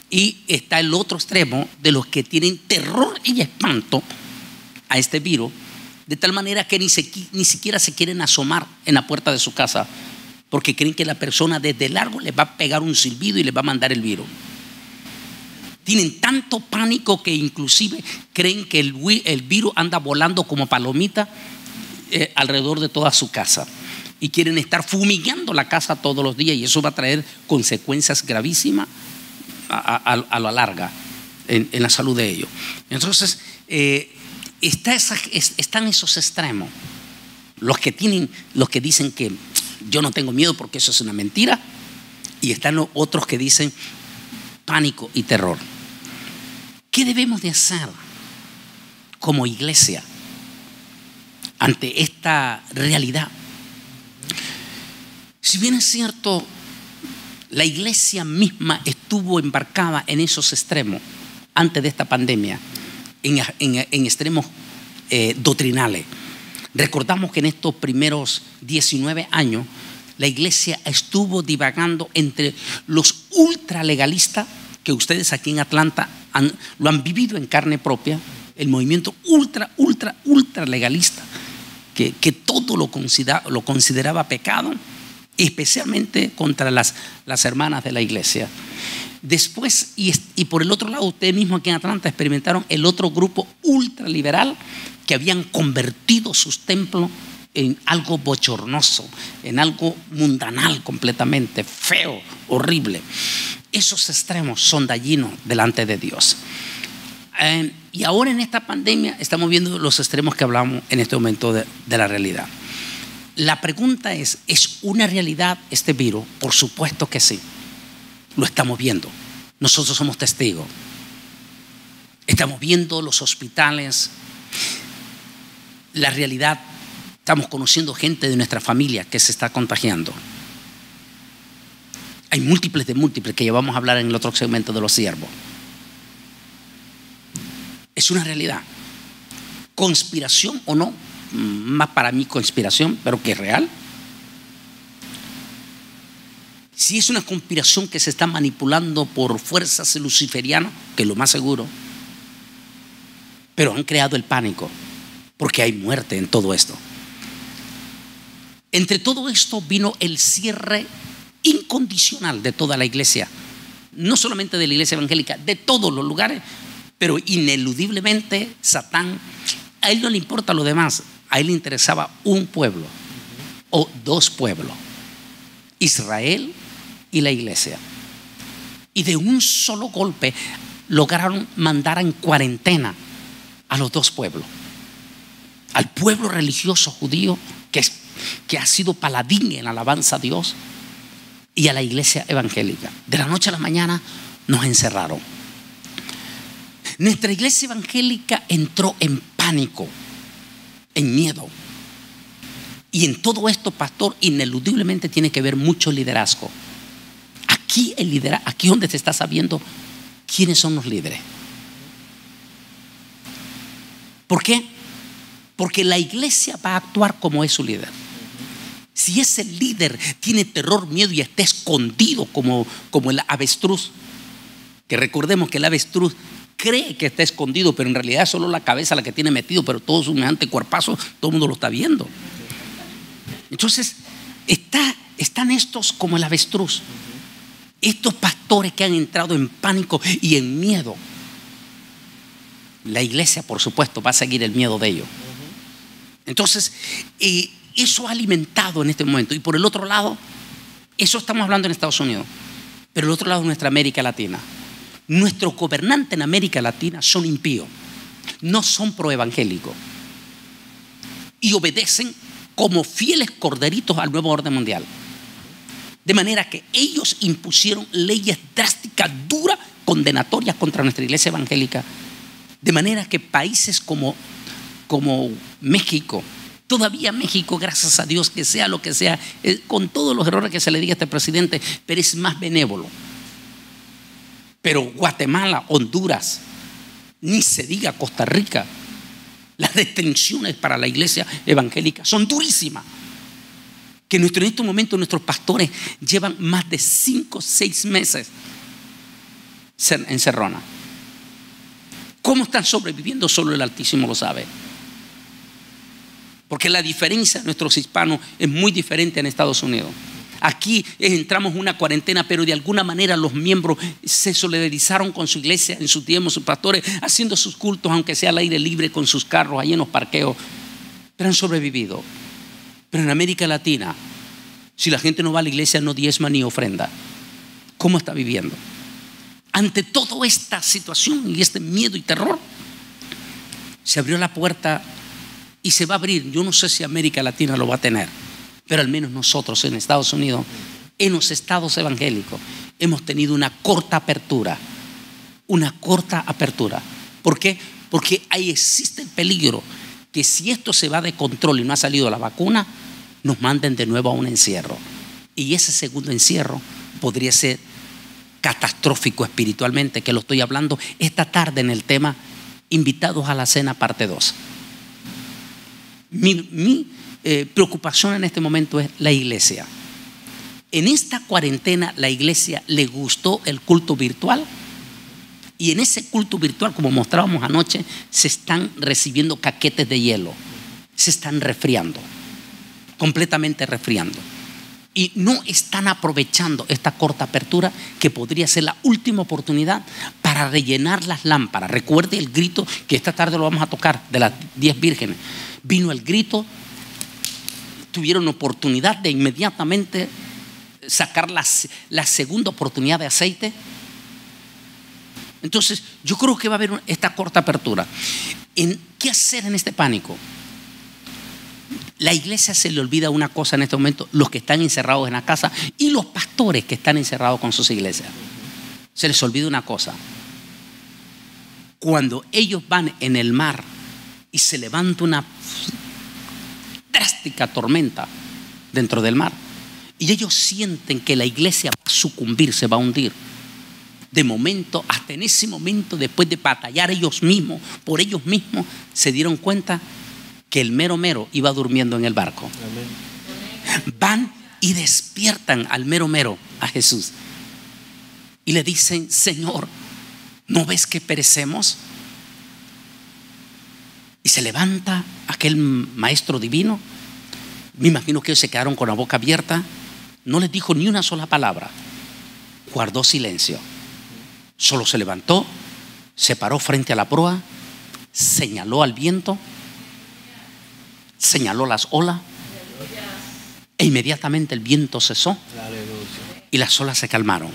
y está el otro extremo de los que tienen terror y espanto a este virus, de tal manera que ni siquiera se quieren asomar en la puerta de su casa porque creen que la persona desde largo les va a pegar un silbido y les va a mandar el virus. Tienen tanto pánico que inclusive creen que el virus anda volando como palomita alrededor de toda su casa y quieren estar fumigando la casa todos los días, y eso va a traer consecuencias gravísimas a la larga en la salud de ellos. Entonces están esos extremos, los que dicen que yo no tengo miedo porque eso es una mentira, y están los otros que dicen pánico y terror. ¿Qué debemos de hacer como iglesia ante esta realidad? Si bien es cierto, la iglesia misma estuvo embarcada en esos extremos antes de esta pandemia, en extremos doctrinales. Recordamos que en estos primeros 19 años la iglesia estuvo divagando entre los ultralegalistas, que ustedes aquí en Atlanta lo han vivido en carne propia, el movimiento ultra legalista, que todo lo consideraba pecado, especialmente contra las hermanas de la iglesia. Después, y por el otro lado, ustedes mismos aquí en Atlanta experimentaron el otro grupo ultraliberal, que habían convertido sus templos en algo bochornoso, en algo mundanal completamente, feo, horrible. Esos extremos son dañinos delante de Dios. Y ahora en esta pandemia estamos viendo los extremos que hablamos en este momento de la realidad. La pregunta ¿es una realidad este virus? Por supuesto que sí. Lo estamos viendo. Nosotros somos testigos. Estamos viendo los hospitales. La realidad, estamos conociendo gente de nuestra familia que se está contagiando. Hay múltiples que ya vamos a hablar en el otro segmento de los siervos. Es una realidad. Conspiración o no, más para mí conspiración, pero que es real. Si es una conspiración que se está manipulando por fuerzas luciferianas, que es lo más seguro, pero han creado el pánico porque hay muerte en todo esto. Entre todo esto vino el cierre incondicional de toda la iglesia, no solamente de la iglesia evangélica, de todos los lugares, pero ineludiblemente Satán, a él no le importa lo demás, a él le interesaba un pueblo o dos pueblos, Israel y la iglesia. Y de un solo golpe lograron mandar en cuarentena a los dos pueblos, al pueblo religioso judío que ha sido paladín en alabanza a Dios, y a la iglesia evangélica. De la noche a la mañana nos encerraron. Nuestra iglesia evangélica entró en pánico, en miedo. Y en todo esto, pastor, ineludiblemente tiene que ver mucho liderazgo. Aquí el liderazgo, aquí donde se está sabiendo quiénes son los líderes. ¿Por qué? Porque la iglesia va a actuar como es su líder. Si ese líder tiene terror, miedo y está escondido como el avestruz, que recordemos que el avestruz cree que está escondido, pero en realidad es solo la cabeza la que tiene metido, pero todo su semejante cuerpazo, todo el mundo lo está viendo. Entonces están estos como el avestruz, estos pastores que han entrado en pánico y en miedo. La iglesia, por supuesto, va a seguir el miedo de ellos. Entonces eso ha alimentado en este momento. Y por el otro lado, eso estamos hablando en Estados Unidos, pero el otro lado es nuestra América Latina. Nuestros gobernantes en América Latina son impíos, no son proevangélicos, y obedecen como fieles corderitos al nuevo orden mundial. De manera que ellos impusieron leyes drásticas, duras, condenatorias contra nuestra iglesia evangélica. De manera que países como México, todavía México, gracias a Dios, que sea lo que sea, con todos los errores que se le diga a este presidente, pero es más benévolo. Pero Guatemala, Honduras, Ni se diga Costa Rica. Las restricciones para la iglesia evangélica son durísimas. Que en este momento nuestros pastores llevan más de 5 o 6 meses encerrona. ¿Cómo están sobreviviendo? Solo el Altísimo lo sabe. Porque la diferencia de nuestros hispanos es muy diferente en Estados Unidos. Aquí entramos en una cuarentena, pero de alguna manera los miembros se solidarizaron con su iglesia en su tiempo, sus pastores, haciendo sus cultos, aunque sea al aire libre, con sus carros, ahí en los parqueos. Pero han sobrevivido. Pero en América Latina, si la gente no va a la iglesia, no diezma ni ofrenda. ¿Cómo está viviendo? Ante toda esta situación y este miedo y terror, se abrió la puerta y se va a abrir. Yo no sé si América Latina lo va a tener, pero al menos nosotros en Estados Unidos, en los estados evangélicos, hemos tenido una corta apertura. Una corta apertura. ¿Por qué? Porque ahí existe el peligro que si esto se va de control y no ha salido la vacuna, nos manden de nuevo a un encierro. Y ese segundo encierro podría ser catastrófico espiritualmente, que lo estoy hablando esta tarde en el tema Invitados a la Cena parte 2. Mi preocupación en este momento es la iglesia. En esta cuarentena la iglesia le gustó el culto virtual, y en ese culto virtual, como mostrábamos anoche, se están recibiendo caquetes de hielo, se están resfriando, completamente resfriando, y no están aprovechando esta corta apertura que podría ser la última oportunidad para rellenar las lámparas. Recuerde el grito que esta tarde lo vamos a tocar de las 10 vírgenes. Vino el grito, tuvieron oportunidad de inmediatamente sacar la segunda oportunidad de aceite. Entonces yo creo que va a haber esta corta apertura. ¿Qué hacer en este pánico? La iglesia se le olvida una cosa en este momento: los que están encerrados en la casa y los pastores que están encerrados con sus iglesias. Se les olvida una cosa: cuando ellos van en el mar y se levanta una drástica tormenta dentro del mar y ellos sienten que la iglesia va a sucumbir, se va a hundir, de momento, hasta en ese momento, después de batallar ellos mismos, por ellos mismos, se dieron cuenta que el mero mero iba durmiendo en el barco. Amén. Van y despiertan al mero mero, a Jesús, y le dicen: Señor, ¿no ves que perecemos? Y se levanta aquel maestro divino. Me imagino que ellos se quedaron con la boca abierta. No les dijo ni una sola palabra. Guardó silencio. Solo se levantó, se paró frente a la proa, señaló al viento, señaló las olas, e inmediatamente el viento cesó y las olas se calmaron.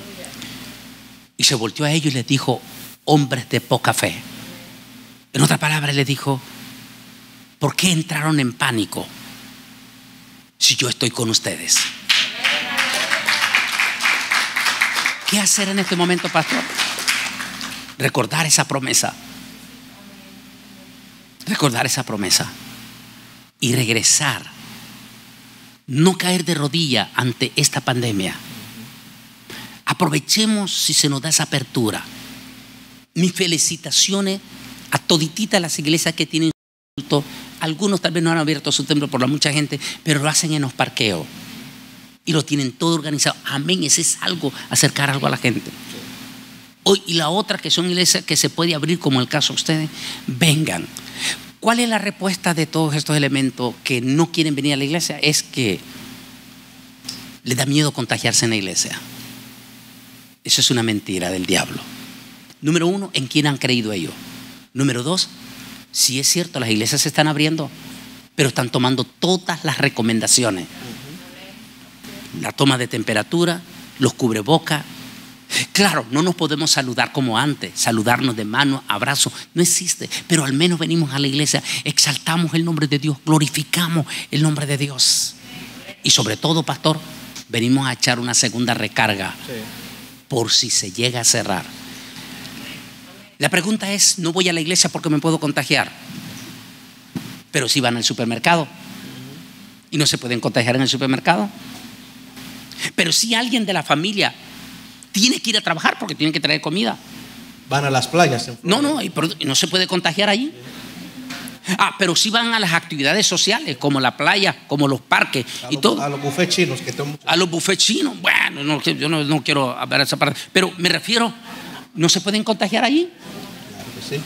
Y se volteó a ellos y les dijo: hombres de poca fe. En otras palabras les dijo: ¿por qué entraron en pánico si yo estoy con ustedes? ¿Qué hacer en este momento, pastor? Recordar esa promesa. Recordar esa promesa y regresar. No caer de rodilla ante esta pandemia. Aprovechemos si se nos da esa apertura. Mis felicitaciones a todititas las iglesias que tienen culto. Algunos tal vez no han abierto su templo por la mucha gente, pero lo hacen en los parqueos y lo tienen todo organizado. Amén. Ese es algo, acercar algo a la gente. Hoy, y la otra, que son iglesias que se puede abrir, como el caso de ustedes, vengan. ¿Cuál es la respuesta de todos estos elementos que no quieren venir a la iglesia? Es que les da miedo contagiarse en la iglesia. Eso es una mentira del diablo. Número 1, ¿en quién han creído ellos? Número 2, si es cierto, las iglesias se están abriendo, pero están tomando todas las recomendaciones. La toma de temperatura, los cubrebocas. Claro, no nos podemos saludar como antes, saludarnos de mano, abrazo, no existe, pero al menos venimos a la iglesia, exaltamos el nombre de Dios, glorificamos el nombre de Dios. Y sobre todo, pastor, venimos a echar una segunda recarga por si se llega a cerrar. La pregunta es: no voy a la iglesia porque me puedo contagiar, pero si van al supermercado y no se pueden contagiar en el supermercado. Pero si alguien de la familia tiene que ir a trabajar porque tiene que traer comida, Van a las playas en Florida. No, y no se puede contagiar allí. Pero sí van a las actividades sociales, como la playa, como los parques y todo. A los buffets chinos que toman. A los buffets chinos. Bueno, yo no quiero hablar esa parte, pero me refiero, ¿no se pueden contagiar allí? Claro que sí.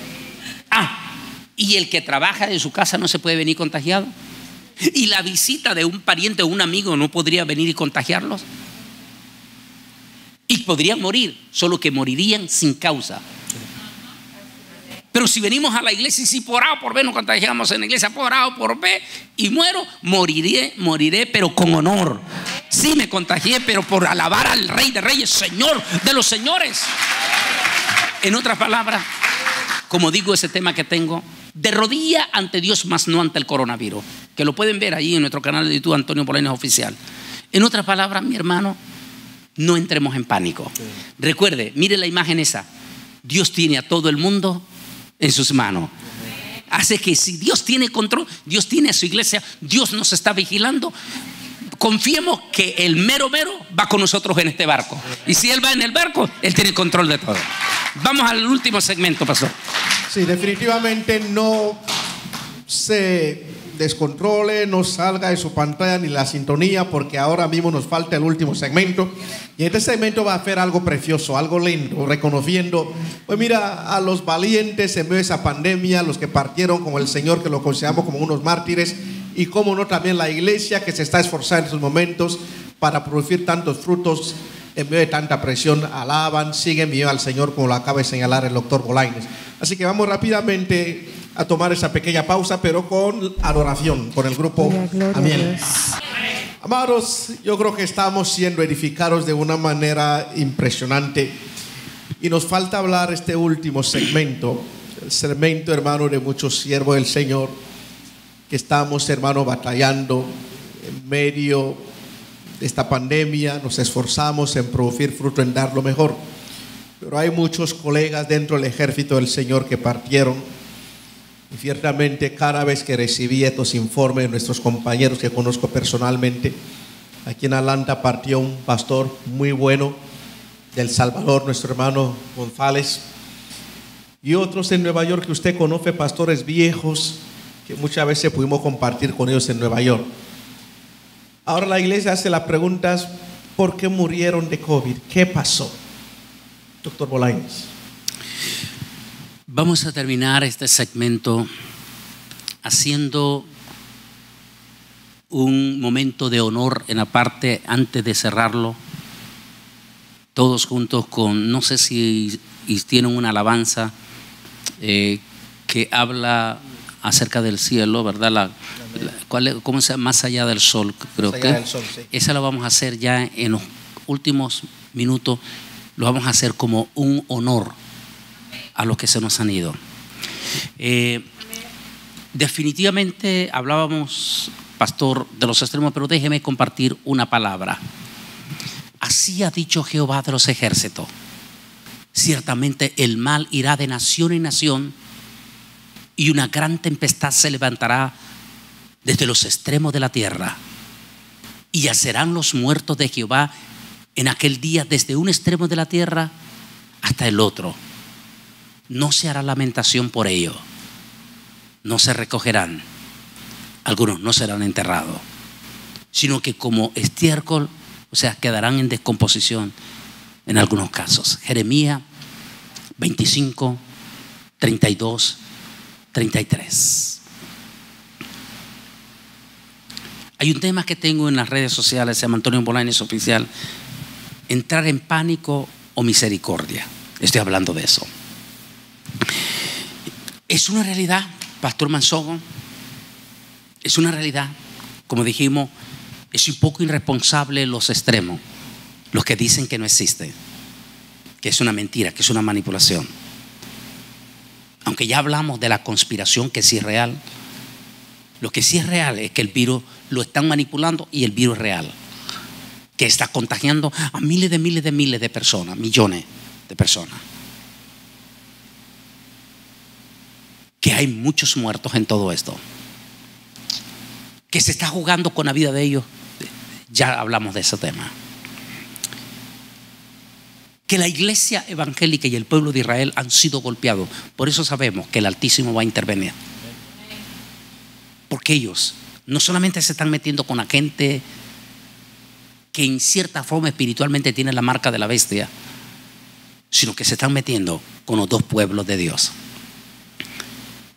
Y el que trabaja de su casa no se puede venir contagiado. Y la visita de un pariente o un amigo no podría venir y contagiarlos. Y podrían morir, solo que morirían sin causa. Pero si venimos a la iglesia y si por A o por B nos contagiamos en la iglesia, por A o por B, y muero, moriré, pero con honor. Sí, me contagié, pero por alabar al Rey de Reyes, Señor de los señores. En otras palabras, como digo, ese tema que tengo, de rodilla ante Dios, más no ante el coronavirus, que lo pueden ver ahí en nuestro canal de YouTube, Antonio Bolaños Oficial. En otras palabras, mi hermano, no entremos en pánico. Recuerde, mire la imagen esa. Dios tiene a todo el mundo en sus manos. Hace que si Dios tiene control, Dios tiene a su iglesia, Dios nos está vigilando. Confiemos que el mero va con nosotros en este barco. Y si Él va en el barco, Él tiene control de todo. Vamos al último segmento, pastor. Sí, definitivamente no se descontrole, no salga de su pantalla ni la sintonía, porque ahora mismo nos falta el último segmento. Y este segmento va a hacer algo precioso, algo lindo, reconociendo, pues mira, a los valientes en medio de esa pandemia, los que partieron con el Señor, que lo consideramos como unos mártires, y como no también la iglesia que se está esforzando en estos momentos para producir tantos frutos en medio de tanta presión. Alaban, siguen viendo al Señor, como lo acaba de señalar el doctor Bolaños. Así que vamos rápidamente a tomar esa pequeña pausa, pero con adoración, con el grupo Amiel. Amados, yo creo que estamos siendo edificados de una manera impresionante y nos falta hablar este último segmento, el segmento, hermano, de muchos siervos del Señor que estamos, hermano, batallando en medio de esta pandemia. Nos esforzamos en producir fruto, en dar lo mejor, pero hay muchos colegas dentro del ejército del Señor que partieron. Y ciertamente cada vez que recibí estos informes de nuestros compañeros que conozco personalmente, aquí en Atlanta partió un pastor muy bueno del Salvador, nuestro hermano González, y otros en Nueva York que usted conoce, pastores viejos que muchas veces pudimos compartir con ellos en Nueva York. Ahora la iglesia hace las preguntas: ¿por qué murieron de COVID? ¿Qué pasó? Doctor Bolaños. Vamos a terminar este segmento haciendo un momento de honor en la parte antes de cerrarlo, todos juntos con, no sé si tienen una alabanza que habla acerca del cielo, ¿verdad? ¿Cómo se llama? Más allá del sol, creo que. Del sol, sí. Esa la vamos a hacer ya en los últimos minutos, lo vamos a hacer como un honor a los que se nos han ido. Definitivamente hablábamos, pastor, de los extremos, pero déjeme compartir una palabra. Así ha dicho Jehová de los ejércitos: ciertamente el mal irá de nación en nación, y una gran tempestad se levantará desde los extremos de la tierra, y yacerán los muertos de Jehová en aquel día desde un extremo de la tierra hasta el otro. No se hará lamentación por ello, no se recogerán, algunos no serán enterrados, sino que como estiércol, o sea, quedarán en descomposición en algunos casos. Jeremías 25, 32, 33. Hay un tema que tengo en las redes sociales, se llama Antonio Bolaños Oficial: entrar en pánico o misericordia. Estoy hablando de eso. Es una realidad, Pastor Manzogo, es una realidad. Como dijimos, es un poco irresponsable los extremos, los que dicen que no existe, que es una mentira, que es una manipulación. Aunque ya hablamos de la conspiración, que sí es real, lo que sí es real es que el virus lo están manipulando, y el virus es real, que está contagiando a miles de personas, millones de personas. Que hay muchos muertos en todo esto, que se está jugando con la vida de ellos. Ya hablamos de ese tema. que la iglesia evangélica y el pueblo de Israel han sido golpeados. Por eso sabemos que el Altísimo va a intervenir. Porque ellos no solamente se están metiendo con la gente que en cierta forma espiritualmente tiene la marca de la bestia, sino que se están metiendo con los dos pueblos de Dios.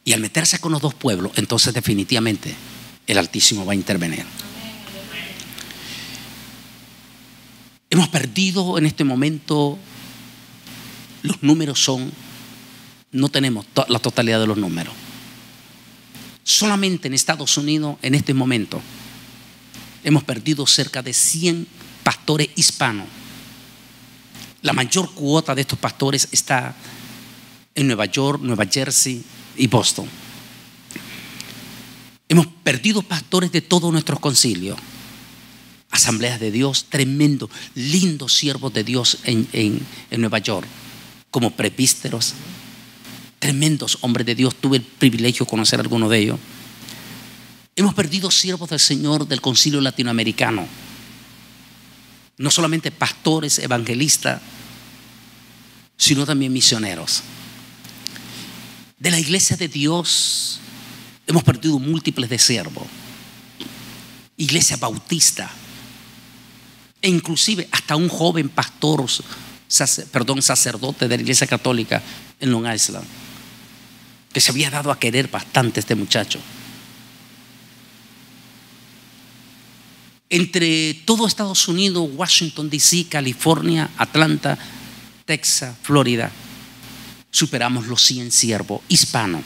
Y al meterse con los dos pueblos, entonces definitivamente el Altísimo va a intervenir. Hemos perdido en este momento, los números son, no tenemos la totalidad de los números. Solamente en Estados Unidos, en este momento, hemos perdido cerca de 100 pastores hispanos. La mayor cuota de estos pastores está en Nueva York, Nueva Jersey y Boston. Hemos perdido pastores de todos nuestros concilios, asambleas de Dios, tremendos, lindos siervos de Dios en Nueva York, como presbíteros, tremendos hombres de Dios. Tuve el privilegio de conocer a algunos de ellos. Hemos perdido siervos del Señor del concilio latinoamericano, no solamente pastores, evangelistas, sino también misioneros. De la iglesia de Dios hemos perdido múltiples de siervos, iglesia bautista, e inclusive hasta un joven pastor, sacerdote de la iglesia católica en Long Island, que se había dado a querer bastante este muchacho. Entre todo Estados Unidos, Washington DC, California, Atlanta, Texas, Florida, superamos los 100 siervos hispanos.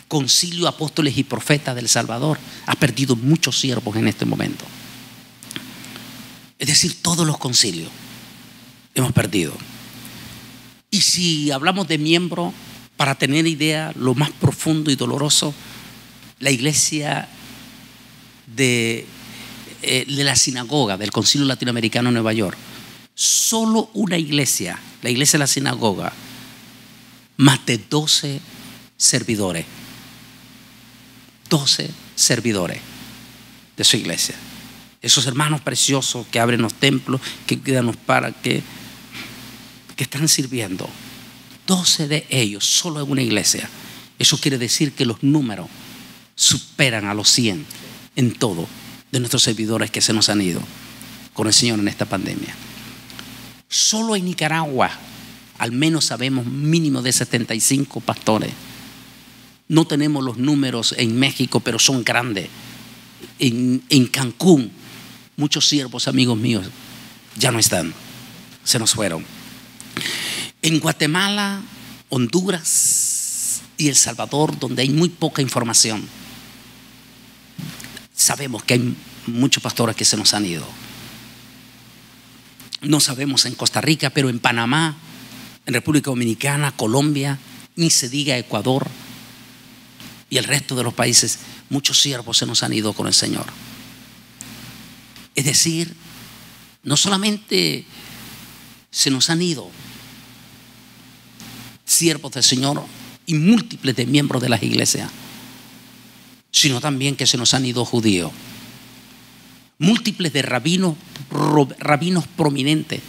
Concilio Apóstoles y Profetas del Salvador ha perdido muchos siervos en este momento. Es decir, todos los concilios hemos perdido. Y si hablamos de miembros, para tener idea, lo más profundo y doloroso, la iglesia de la sinagoga del Concilio Latinoamericano en Nueva York, solo una iglesia, la iglesia de la sinagoga, más de 12 servidores, 12 servidores de su iglesia. Esos hermanos preciosos que abren los templos, que cuidan los que están sirviendo, 12 de ellos solo en una iglesia. Eso quiere decir que los números superan a los 100 en todo de nuestros servidores que se nos han ido con el Señor en esta pandemia. Solo en Nicaragua al menos sabemos mínimo de 75 pastores. No tenemos los números en México, pero son grandes. En Cancún, muchos siervos, amigos míos, ya no están, se nos fueron. En Guatemala, Honduras y El Salvador, donde hay muy poca información, sabemos que hay muchos pastores que se nos han ido. No sabemos en Costa Rica, pero en Panamá, en República Dominicana, Colombia, ni se diga Ecuador y el resto de los países, muchos siervos se nos han ido con el Señor. Es decir, no solamente se nos han ido siervos del Señor y múltiples de miembros de las iglesias, sino también que se nos han ido judíos, múltiples de rabinos prominentes,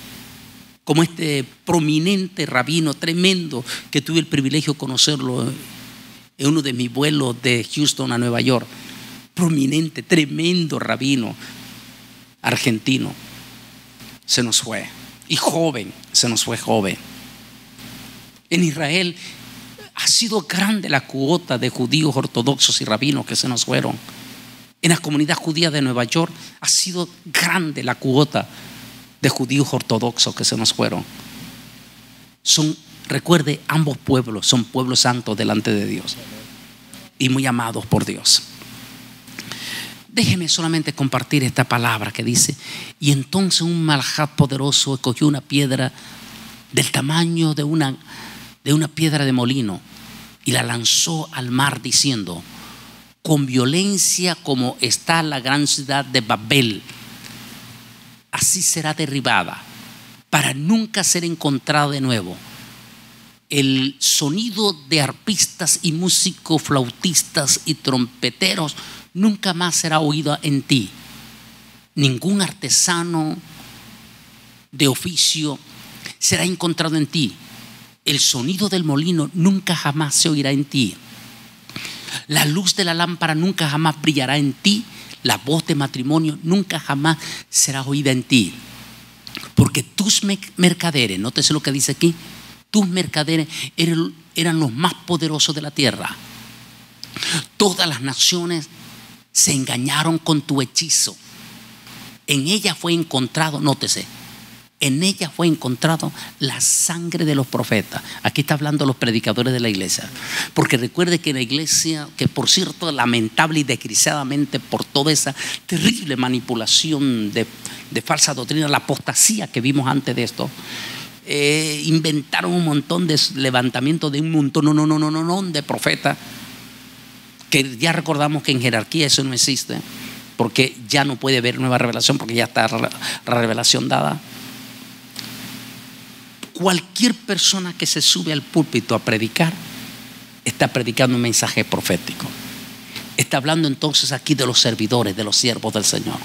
como este prominente rabino tremendo que tuve el privilegio de conocerlo en uno de mis vuelos de Houston a Nueva York. Prominente, tremendo rabino argentino, se nos fue. Y joven, se nos fue joven. En Israel ha sido grande la cuota de judíos ortodoxos y rabinos que se nos fueron. En la comunidad judía de Nueva York ha sido grande la cuota de judíos ortodoxos que se nos fueron. Recuerde, ambos pueblos son pueblos santos delante de Dios y muy amados por Dios. Déjeme solamente compartir esta palabra que dice: y entonces un malhad poderoso escogió una piedra del tamaño de una piedra de molino y la lanzó al mar diciendo: con violencia como está la gran ciudad de Babel, así será derribada, para nunca ser encontrada de nuevo. El sonido de arpistas y músicos, flautistas y trompeteros nunca más será oído en ti. Ningún artesano de oficio será encontrado en ti. El sonido del molino nunca jamás se oirá en ti. La luz de la lámpara nunca jamás brillará en ti. La voz de matrimonio nunca jamás será oída en ti. Porque tus mercaderes, nótese lo que dice aquí, tus mercaderes eran los más poderosos de la tierra. Todas las naciones se engañaron con tu hechizo. En ella fue encontrado, nótese, en ella fue encontrado la sangre de los profetas. Aquí está hablando los predicadores de la iglesia. Porque recuerde que la iglesia, que por cierto, lamentable y desgraciadamente por toda esa terrible manipulación de falsa doctrina, la apostasía que vimos antes de esto, inventaron un montón de levantamiento de un montón de profetas, que ya recordamos que en jerarquía eso no existe, porque ya no puede haber nueva revelación, porque ya está la revelación dada. Cualquier persona que se sube al púlpito a predicar está predicando un mensaje profético. Está hablando entonces aquí de los servidores, de los siervos del Señor.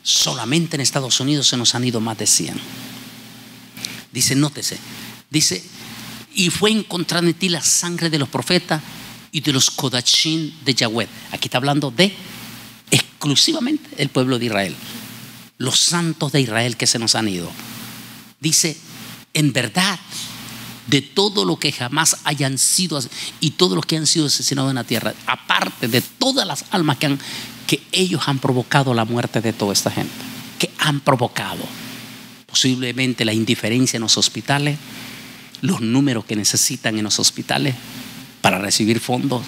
Solamente en Estados Unidos se nos han ido más de 100. Dice, nótese, dice, y fue encontrada en ti la sangre de los profetas y de los Kodashim de Yahweh. Aquí está hablando de exclusivamente el pueblo de Israel, los santos de Israel que se nos han ido. Dice, en verdad, de todo lo que jamás hayan sido y todos los que han sido asesinados en la tierra, aparte de todas las almas que ellos han provocado la muerte de toda esta gente, que han provocado posiblemente la indiferencia en los hospitales, los números que necesitan en los hospitales para recibir fondos,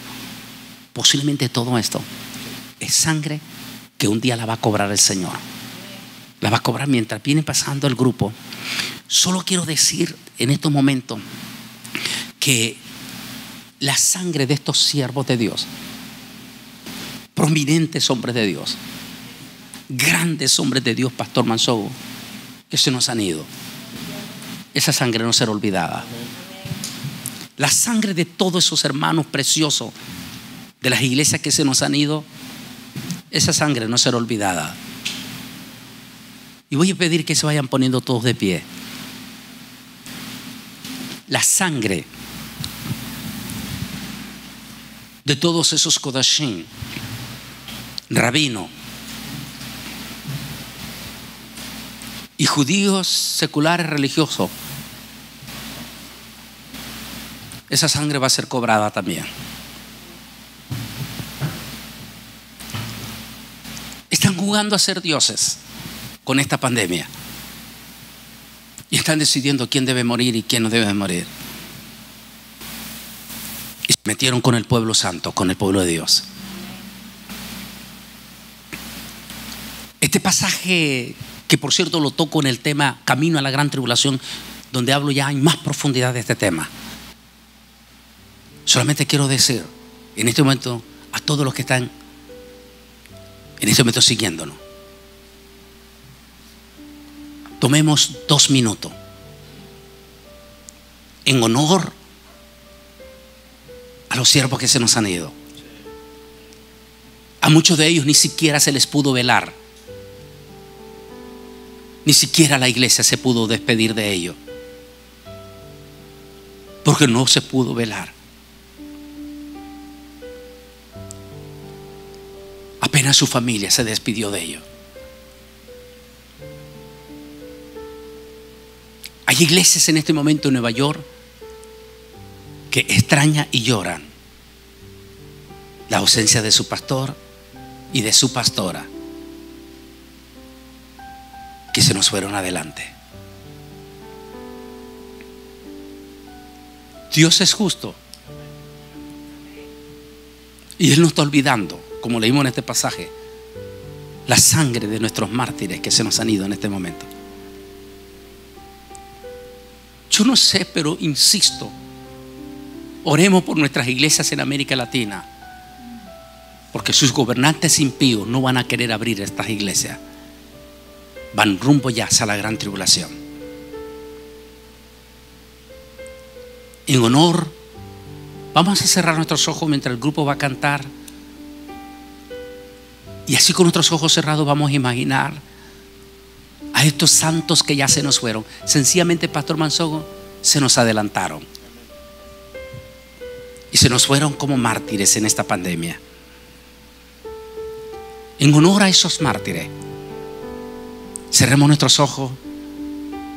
posiblemente todo esto es sangre que un día la va a cobrar el Señor. La va a cobrar mientras viene pasando el grupo. Solo quiero decir en estos momentos que la sangre de estos siervos de Dios, prominentes hombres de Dios, grandes hombres de Dios, Pastor Mansogo, que se nos han ido, esa sangre no será olvidada. La sangre de todos esos hermanos preciosos de las iglesias que se nos han ido, esa sangre no será olvidada. Y voy a pedir que se vayan poniendo todos de pie. La sangre de todos esos Kodashim, rabino y judíos seculares religiosos, esa sangre va a ser cobrada también. Están jugando a ser dioses con esta pandemia y están decidiendo quién debe morir y quién no debe morir. Y se metieron con el pueblo santo, con el pueblo de Dios. Este pasaje, que por cierto lo toco en el tema Camino a la Gran Tribulación, donde hablo ya en más profundidad de este tema. Solamente quiero decir en este momento a todos los que están en este momento siguiéndonos, tomemos 2 minutos en honor a los siervos que se nos han ido. A muchos de ellos ni siquiera se les pudo velar, ni siquiera la iglesia se pudo despedir de ellos, porque no se pudo velar. Apenas su familia se despidió de ellos. Hay iglesias en este momento en Nueva York que extrañan y lloran la ausencia de su pastor y de su pastora, que se nos fueron adelante. Dios es justo y Él no está olvidando, como leímos en este pasaje, la sangre de nuestros mártires que se nos han ido en este momento. Yo no sé, pero insisto, oremos por nuestras iglesias en América Latina, porque sus gobernantes impíos no van a querer abrir estas iglesias. Van rumbo ya hacia la gran tribulación. En honor, vamos a cerrar nuestros ojos mientras el grupo va a cantar. Y así con nuestros ojos cerrados vamos a imaginar a estos santos que ya se nos fueron. Sencillamente, Pastor Manzogo, se nos adelantaron y se nos fueron como mártires en esta pandemia. En honor a esos mártires, cerremos nuestros ojos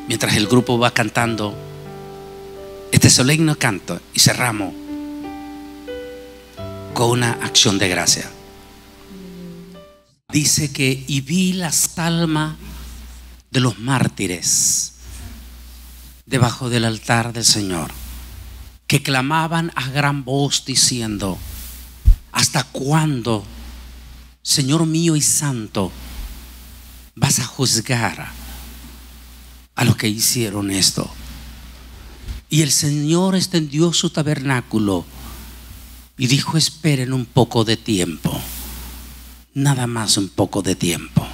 mientras el grupo va cantando este solemne canto y cerramos con una acción de gracia. Dice que y vi las almas de los mártires debajo del altar del Señor, que clamaban a gran voz diciendo: ¿hasta cuándo, Señor mío y santo, vas a juzgar a los que hicieron esto? Y el Señor extendió su tabernáculo y dijo: esperen un poco de tiempo, nada más un poco de tiempo.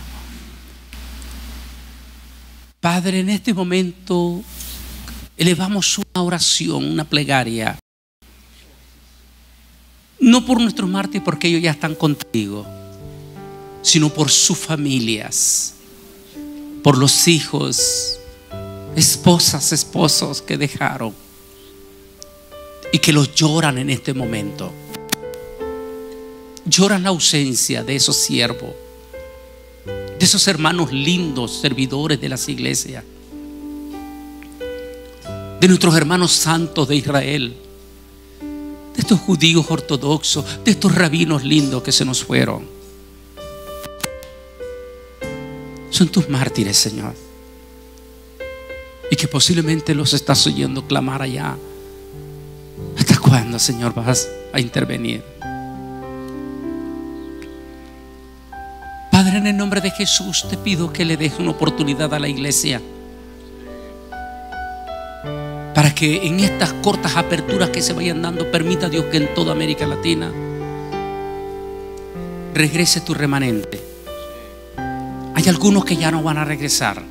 Padre, en este momento elevamos una oración, una plegaria, no por nuestros mártires, porque ellos ya están contigo, sino por sus familias, por los hijos, esposas, esposos que dejaron y que los lloran en este momento. Lloran la ausencia de esos siervos, de esos hermanos lindos, servidores de las iglesias, de nuestros hermanos santos de Israel, de estos judíos ortodoxos, de estos rabinos lindos que se nos fueron. Son tus mártires, Señor, y que posiblemente los estás oyendo clamar allá. ¿Hasta cuándo, Señor, vas a intervenir? Padre, en el nombre de Jesús te pido que le dejes una oportunidad a la iglesia, para que en estas cortas aperturas que se vayan dando, permita Dios que en toda América Latina regrese tu remanente. Hay algunos que ya no van a regresar,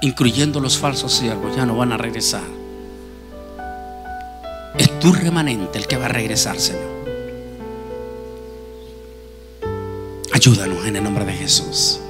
incluyendo los falsos siervos, ya no van a regresar. Es tu remanente el que va a regresar, Señor. Ayúdanos en el nombre de Jesús.